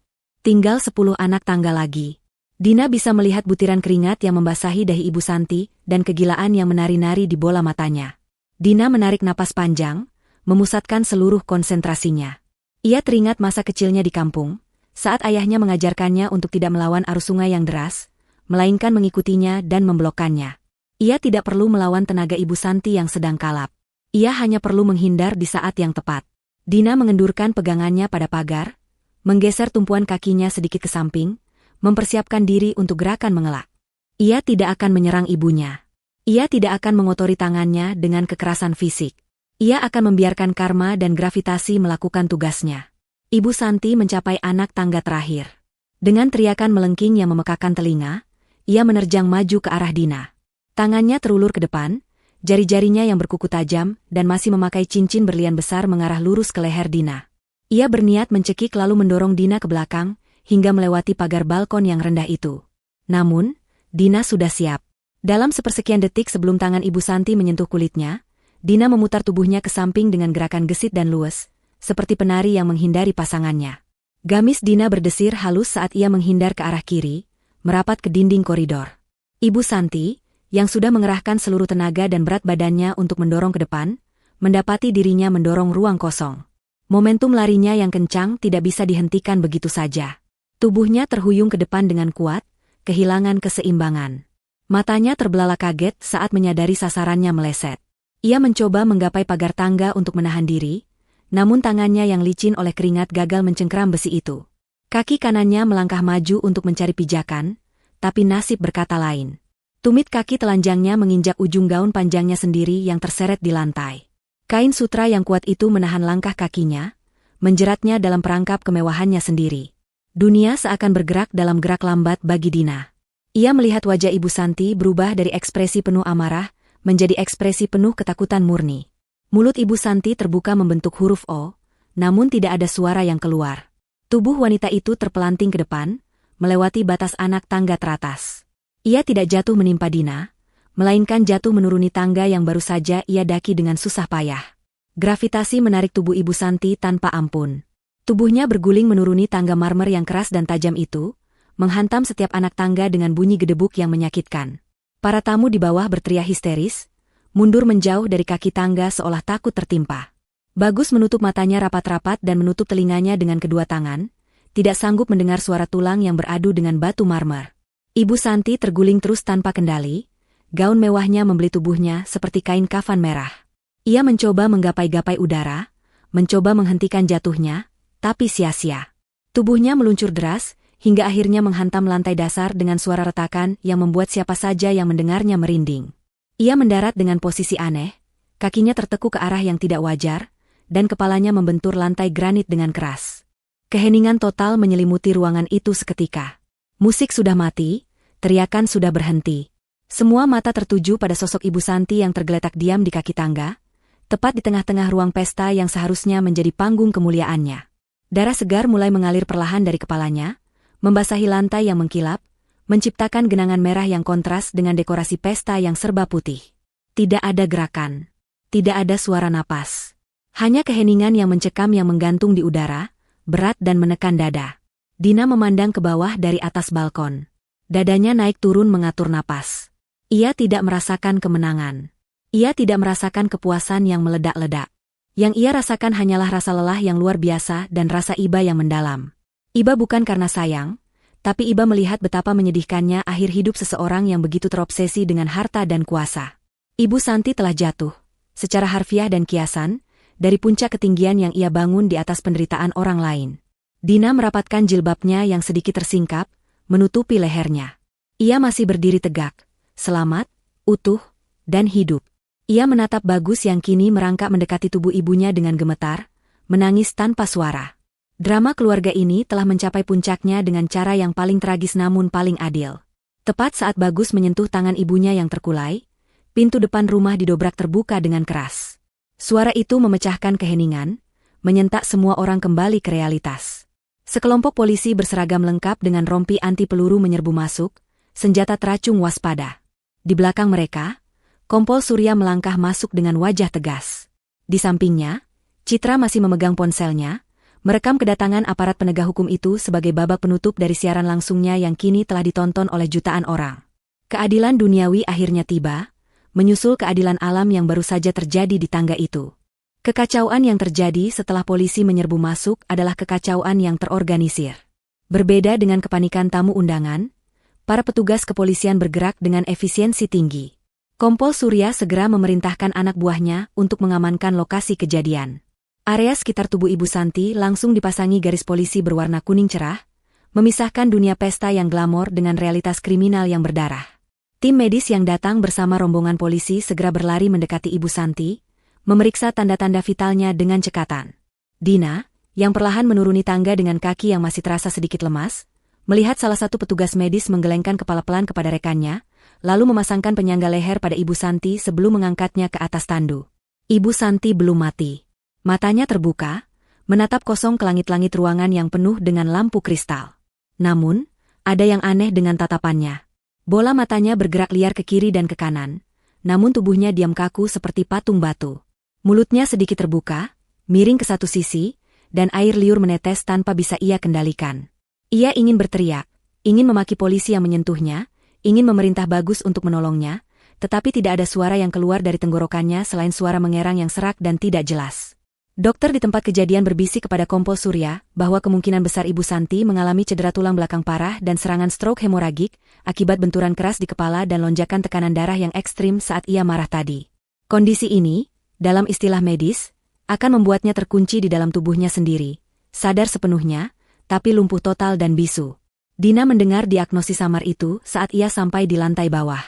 S1: Tinggal 10 anak tangga lagi. Dina bisa melihat butiran keringat yang membasahi dahi Ibu Santi dan kegilaan yang menari-nari di bola matanya. Dina menarik napas panjang, memusatkan seluruh konsentrasinya. Ia teringat masa kecilnya di kampung, saat ayahnya mengajarkannya untuk tidak melawan arus sungai yang deras, melainkan mengikutinya dan memblokkannya. Ia tidak perlu melawan tenaga Ibu Santi yang sedang kalap. Ia hanya perlu menghindar di saat yang tepat. Dina mengendurkan pegangannya pada pagar, menggeser tumpuan kakinya sedikit ke samping, mempersiapkan diri untuk gerakan mengelak. Ia tidak akan menyerang ibunya. Ia tidak akan mengotori tangannya dengan kekerasan fisik. Ia akan membiarkan karma dan gravitasi melakukan tugasnya. Ibu Santi mencapai anak tangga terakhir. Dengan teriakan melengking yang memekakan telinga, ia menerjang maju ke arah Dina. Tangannya terulur ke depan, jari-jarinya yang berkuku tajam dan masih memakai cincin berlian besar mengarah lurus ke leher Dina. Ia berniat mencekik lalu mendorong Dina ke belakang, hingga melewati pagar balkon yang rendah itu. Namun, Dina sudah siap. Dalam sepersekian detik sebelum tangan Ibu Santi menyentuh kulitnya, Dina memutar tubuhnya ke samping dengan gerakan gesit dan luwes, seperti penari yang menghindari pasangannya. Gamis Dina berdesir halus saat ia menghindar ke arah kiri, merapat ke dinding koridor. Ibu Santi, yang sudah mengerahkan seluruh tenaga dan berat badannya untuk mendorong ke depan, mendapati dirinya mendorong ruang kosong. Momentum larinya yang kencang tidak bisa dihentikan begitu saja. Tubuhnya terhuyung ke depan dengan kuat, kehilangan keseimbangan. Matanya terbelalak kaget saat menyadari sasarannya meleset. Ia mencoba menggapai pagar tangga untuk menahan diri, namun tangannya yang licin oleh keringat gagal mencengkeram besi itu. Kaki kanannya melangkah maju untuk mencari pijakan, tapi nasib berkata lain. Tumit kaki telanjangnya menginjak ujung gaun panjangnya sendiri yang terseret di lantai. Kain sutra yang kuat itu menahan langkah kakinya, menjeratnya dalam perangkap kemewahannya sendiri. Dunia seakan bergerak dalam gerak lambat bagi Dina. Ia melihat wajah Ibu Santi berubah dari ekspresi penuh amarah, menjadi ekspresi penuh ketakutan murni. Mulut Ibu Santi terbuka membentuk huruf O, namun tidak ada suara yang keluar. Tubuh wanita itu terpelanting ke depan, melewati batas anak tangga teratas. Ia tidak jatuh menimpa Dina, melainkan jatuh menuruni tangga yang baru saja ia daki dengan susah payah. Gravitasi menarik tubuh Ibu Santi tanpa ampun. Tubuhnya berguling menuruni tangga marmer yang keras dan tajam itu, menghantam setiap anak tangga dengan bunyi gedebuk yang menyakitkan. Para tamu di bawah berteriak histeris, mundur menjauh dari kaki tangga seolah takut tertimpa. Bagus menutup matanya rapat-rapat dan menutup telinganya dengan kedua tangan, tidak sanggup mendengar suara tulang yang beradu dengan batu marmer. Ibu Santi terguling terus tanpa kendali, gaun mewahnya membeli tubuhnya seperti kain kafan merah. Ia mencoba menggapai-gapai udara, mencoba menghentikan jatuhnya, tapi sia-sia. Tubuhnya meluncur deras, hingga akhirnya menghantam lantai dasar dengan suara retakan yang membuat siapa saja yang mendengarnya merinding. Ia mendarat dengan posisi aneh, Kakinya tertekuk ke arah yang tidak wajar, dan kepalanya membentur lantai granit dengan keras. Keheningan total menyelimuti ruangan itu seketika. Musik sudah mati, teriakan sudah berhenti. Semua mata tertuju pada sosok Ibu Santi yang tergeletak diam di kaki tangga, tepat di tengah-tengah ruang pesta yang seharusnya menjadi panggung kemuliaannya. Darah segar mulai mengalir perlahan dari kepalanya, membasahi lantai yang mengkilap, menciptakan genangan merah yang kontras dengan dekorasi pesta yang serba putih. Tidak ada gerakan. Tidak ada suara napas. Hanya keheningan yang mencekam yang menggantung di udara, berat dan menekan dada. Dina memandang ke bawah dari atas balkon. Dadanya naik turun mengatur napas. Ia tidak merasakan kemenangan. Ia tidak merasakan kepuasan yang meledak-ledak. Yang ia rasakan hanyalah rasa lelah yang luar biasa dan rasa iba yang mendalam. Iba bukan karena sayang, tapi iba melihat betapa menyedihkannya akhir hidup seseorang yang begitu terobsesi dengan harta dan kuasa. Ibu Santi telah jatuh, secara harfiah dan kiasan, dari puncak ketinggian yang ia bangun di atas penderitaan orang lain. Dina merapatkan jilbabnya yang sedikit tersingkap, menutupi lehernya. Ia masih berdiri tegak, selamat, utuh, dan hidup. Ia menatap Bagus yang kini merangkak mendekati tubuh ibunya dengan gemetar, menangis tanpa suara. Drama keluarga ini telah mencapai puncaknya dengan cara yang paling tragis namun paling adil. Tepat saat Bagus menyentuh tangan ibunya yang terkulai, pintu depan rumah didobrak terbuka dengan keras. Suara itu memecahkan keheningan, menyentak semua orang kembali ke realitas. Sekelompok polisi berseragam lengkap dengan rompi anti peluru menyerbu masuk, senjata teracung waspada. Di belakang mereka, Kompol Surya melangkah masuk dengan wajah tegas. Di sampingnya, Citra masih memegang ponselnya, merekam kedatangan aparat penegak hukum itu sebagai babak penutup dari siaran langsungnya yang kini telah ditonton oleh jutaan orang. Keadilan duniawi akhirnya tiba, menyusul keadilan alam yang baru saja terjadi di tangga itu. Kekacauan yang terjadi setelah polisi menyerbu masuk adalah kekacauan yang terorganisir. Berbeda dengan kepanikan tamu undangan, para petugas kepolisian bergerak dengan efisiensi tinggi. Kompol Surya segera memerintahkan anak buahnya untuk mengamankan lokasi kejadian. Area sekitar tubuh Ibu Santi langsung dipasangi garis polisi berwarna kuning cerah, memisahkan dunia pesta yang glamor dengan realitas kriminal yang berdarah. Tim medis yang datang bersama rombongan polisi segera berlari mendekati Ibu Santi, memeriksa tanda-tanda vitalnya dengan cekatan. Dina, yang perlahan menuruni tangga dengan kaki yang masih terasa sedikit lemas, melihat salah satu petugas medis menggelengkan kepala pelan kepada rekannya, lalu memasangkan penyangga leher pada Ibu Santi sebelum mengangkatnya ke atas tandu. Ibu Santi belum mati. Matanya terbuka, menatap kosong ke langit-langit ruangan yang penuh dengan lampu kristal. Namun, ada yang aneh dengan tatapannya. Bola matanya bergerak liar ke kiri dan ke kanan, namun tubuhnya diam kaku seperti patung batu. Mulutnya sedikit terbuka, miring ke satu sisi, dan air liur menetes tanpa bisa ia kendalikan. Ia ingin berteriak, ingin memaki polisi yang menyentuhnya, ingin memerintah Bagus untuk menolongnya, tetapi tidak ada suara yang keluar dari tenggorokannya selain suara mengerang yang serak dan tidak jelas. Dokter di tempat kejadian berbisik kepada Kompol Surya bahwa kemungkinan besar Ibu Santi mengalami cedera tulang belakang parah dan serangan stroke hemoragik akibat benturan keras di kepala dan lonjakan tekanan darah yang ekstrim saat ia marah tadi. Kondisi ini, dalam istilah medis, akan membuatnya terkunci di dalam tubuhnya sendiri, sadar sepenuhnya, tapi lumpuh total dan bisu. Dina mendengar diagnosis samar itu saat ia sampai di lantai bawah.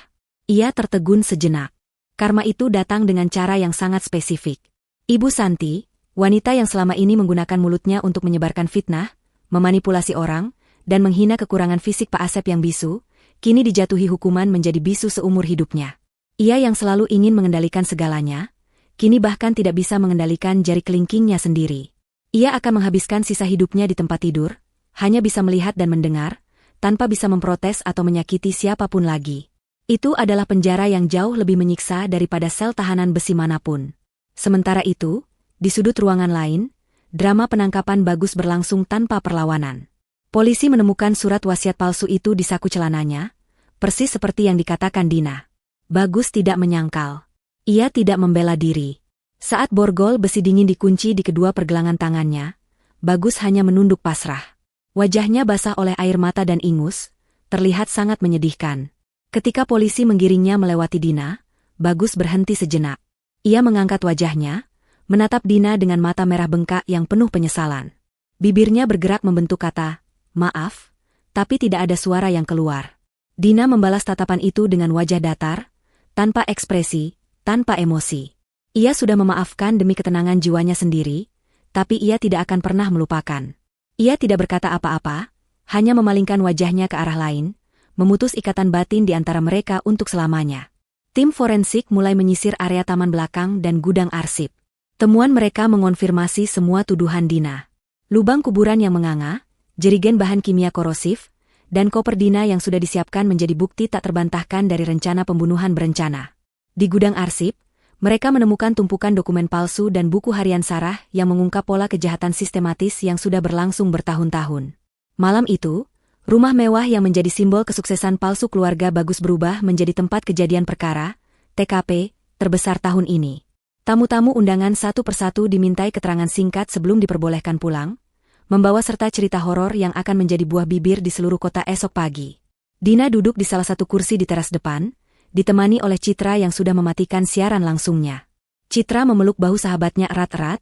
S1: Ia tertegun sejenak. Karma itu datang dengan cara yang sangat spesifik. Ibu Santi, wanita yang selama ini menggunakan mulutnya untuk menyebarkan fitnah, memanipulasi orang, dan menghina kekurangan fisik Pak Asep yang bisu, kini dijatuhi hukuman menjadi bisu seumur hidupnya. Ia yang selalu ingin mengendalikan segalanya, kini bahkan tidak bisa mengendalikan jari kelingkingnya sendiri. Ia akan menghabiskan sisa hidupnya di tempat tidur, hanya bisa melihat dan mendengar, tanpa bisa memprotes atau menyakiti siapapun lagi. Itu adalah penjara yang jauh lebih menyiksa daripada sel tahanan besi manapun. Sementara itu, di sudut ruangan lain, drama penangkapan Bagus berlangsung tanpa perlawanan. Polisi menemukan surat wasiat palsu itu di saku celananya, persis seperti yang dikatakan Dina. Bagus tidak menyangkal. Ia tidak membela diri. Saat borgol besi dingin dikunci di kedua pergelangan tangannya, Bagus hanya menunduk pasrah. Wajahnya basah oleh air mata dan ingus, terlihat sangat menyedihkan. Ketika polisi menggiringnya melewati Dina, Bagus berhenti sejenak. Ia mengangkat wajahnya, menatap Dina dengan mata merah bengkak yang penuh penyesalan. Bibirnya bergerak membentuk kata, "Maaf," tapi tidak ada suara yang keluar. Dina membalas tatapan itu dengan wajah datar, tanpa ekspresi, tanpa emosi. Ia sudah memaafkan demi ketenangan jiwanya sendiri, tapi ia tidak akan pernah melupakan. Ia tidak berkata apa-apa, hanya memalingkan wajahnya ke arah lain, memutus ikatan batin di antara mereka untuk selamanya. Tim forensik mulai menyisir area taman belakang dan gudang arsip. Temuan mereka mengonfirmasi semua tuduhan Dina. Lubang kuburan yang menganga, jerigen bahan kimia korosif, dan koper Dina yang sudah disiapkan menjadi bukti tak terbantahkan dari rencana pembunuhan berencana. Di gudang arsip, mereka menemukan tumpukan dokumen palsu dan buku harian Sarah yang mengungkap pola kejahatan sistematis yang sudah berlangsung bertahun-tahun. Malam itu, rumah mewah yang menjadi simbol kesuksesan palsu keluarga Bagus berubah menjadi tempat kejadian perkara, TKP, terbesar tahun ini. Tamu-tamu undangan satu persatu dimintai keterangan singkat sebelum diperbolehkan pulang, membawa serta cerita horor yang akan menjadi buah bibir di seluruh kota esok pagi. Dina duduk di salah satu kursi di teras depan, ditemani oleh Citra yang sudah mematikan siaran langsungnya. Citra memeluk bahu sahabatnya erat-erat,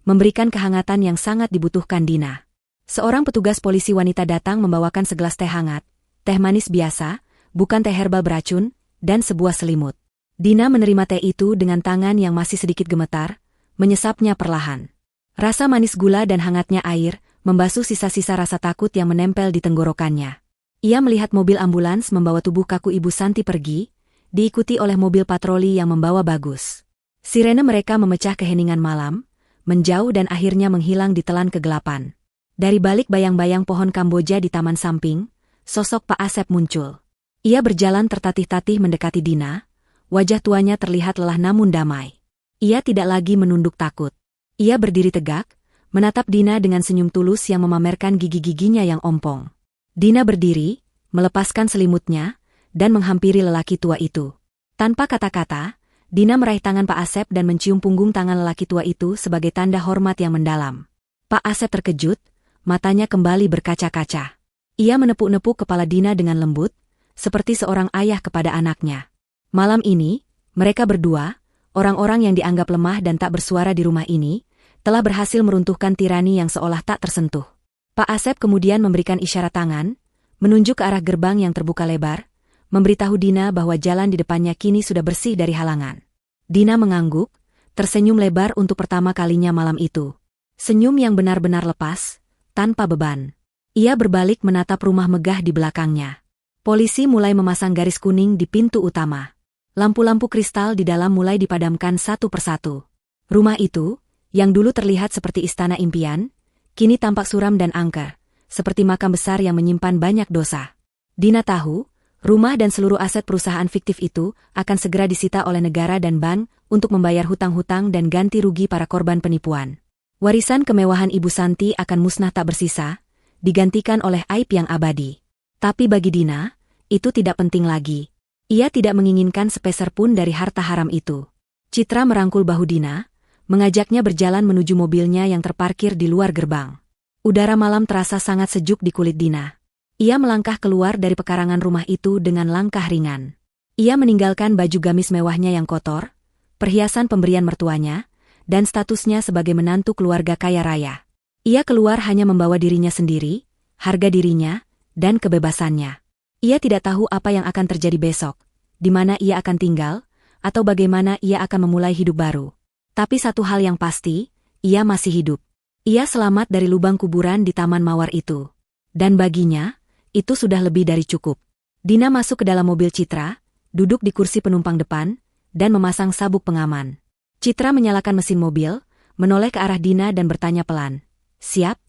S1: memberikan kehangatan yang sangat dibutuhkan Dina. Seorang petugas polisi wanita datang membawakan segelas teh hangat, teh manis biasa, bukan teh herbal beracun, dan sebuah selimut. Dina menerima teh itu dengan tangan yang masih sedikit gemetar, menyesapnya perlahan. Rasa manis gula dan hangatnya air membasuh sisa-sisa rasa takut yang menempel di tenggorokannya. Ia melihat mobil ambulans membawa tubuh kaku Ibu Santi pergi, diikuti oleh mobil patroli yang membawa Bagus. Sirene mereka memecah keheningan malam, menjauh dan akhirnya menghilang di telan kegelapan. Dari balik bayang-bayang pohon Kamboja di taman samping, sosok Pak Asep muncul. Ia berjalan tertatih-tatih mendekati Dina, wajah tuanya terlihat lelah namun damai. Ia tidak lagi menunduk takut. Ia berdiri tegak, menatap Dina dengan senyum tulus yang memamerkan gigi-giginya yang ompong. Dina berdiri, melepaskan selimutnya, dan menghampiri lelaki tua itu. Tanpa kata-kata, Dina meraih tangan Pak Asep dan mencium punggung tangan lelaki tua itu sebagai tanda hormat yang mendalam. Pak Asep terkejut, matanya kembali berkaca-kaca. Ia menepuk-nepuk kepala Dina dengan lembut, seperti seorang ayah kepada anaknya. Malam ini, mereka berdua, orang-orang yang dianggap lemah dan tak bersuara di rumah ini, telah berhasil meruntuhkan tirani yang seolah tak tersentuh. Pak Asep kemudian memberikan isyarat tangan, menunjuk ke arah gerbang yang terbuka lebar, memberitahu Dina bahwa jalan di depannya kini sudah bersih dari halangan. Dina mengangguk, tersenyum lebar untuk pertama kalinya malam itu. Senyum yang benar-benar lepas, tanpa beban. Ia berbalik menatap rumah megah di belakangnya. Polisi mulai memasang garis kuning di pintu utama. Lampu-lampu kristal di dalam mulai dipadamkan satu persatu. Rumah itu, yang dulu terlihat seperti istana impian, kini tampak suram dan angker, seperti makam besar yang menyimpan banyak dosa. Dina tahu, rumah dan seluruh aset perusahaan fiktif itu akan segera disita oleh negara dan bank untuk membayar hutang-hutang dan ganti rugi para korban penipuan. Warisan kemewahan Ibu Santi akan musnah tak bersisa, digantikan oleh aib yang abadi. Tapi bagi Dina, itu tidak penting lagi. Ia tidak menginginkan sepeser pun dari harta haram itu. Citra merangkul bahu Dina, mengajaknya berjalan menuju mobilnya yang terparkir di luar gerbang. Udara malam terasa sangat sejuk di kulit Dina. Ia melangkah keluar dari pekarangan rumah itu dengan langkah ringan. Ia meninggalkan baju gamis mewahnya yang kotor, perhiasan pemberian mertuanya, dan statusnya sebagai menantu keluarga kaya raya. Ia keluar hanya membawa dirinya sendiri, harga dirinya, dan kebebasannya. Ia tidak tahu apa yang akan terjadi besok, di mana ia akan tinggal, atau bagaimana ia akan memulai hidup baru. Tapi satu hal yang pasti, ia masih hidup. Ia selamat dari lubang kuburan di Taman Mawar itu. Dan baginya, itu sudah lebih dari cukup. Dina masuk ke dalam mobil Citra, duduk di kursi penumpang depan, dan memasang sabuk pengaman. Citra menyalakan mesin mobil, menoleh ke arah Dina dan bertanya pelan, "Siap?"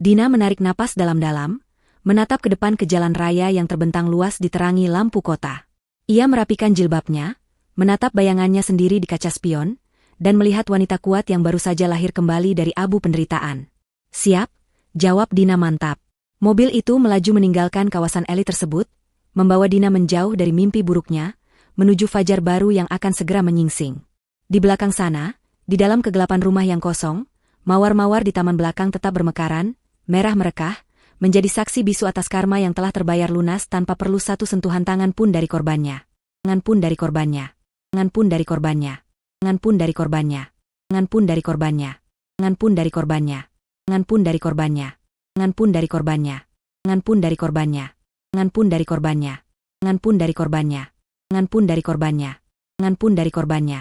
S1: Dina menarik napas dalam-dalam, menatap ke depan ke jalan raya yang terbentang luas diterangi lampu kota. Ia merapikan jilbabnya, menatap bayangannya sendiri di kaca spion, dan melihat wanita kuat yang baru saja lahir kembali dari abu penderitaan. "Siap?" jawab Dina mantap. Mobil itu melaju meninggalkan kawasan elit tersebut, membawa Dina menjauh dari mimpi buruknya, menuju fajar baru yang akan segera menyingsing. Di belakang sana, di dalam kegelapan rumah yang kosong, mawar-mawar di taman belakang tetap bermekaran, merah merekah, menjadi saksi bisu atas karma yang telah terbayar lunas tanpa perlu satu sentuhan tangan pun dari korbannya. Tangan pun dari korbannya. Tangan pun dari korbannya. Tangan pun dari korbannya. Tangan pun dari korbannya. Tangan pun dari korbannya. Tangan pun dari korbannya. Tangan pun dari korbannya. Tangan pun dari korbannya. Tangan pun dari korbannya. Tangan pun dari korbannya. Tangan pun dari korbannya. Tangan pun dari korbannya.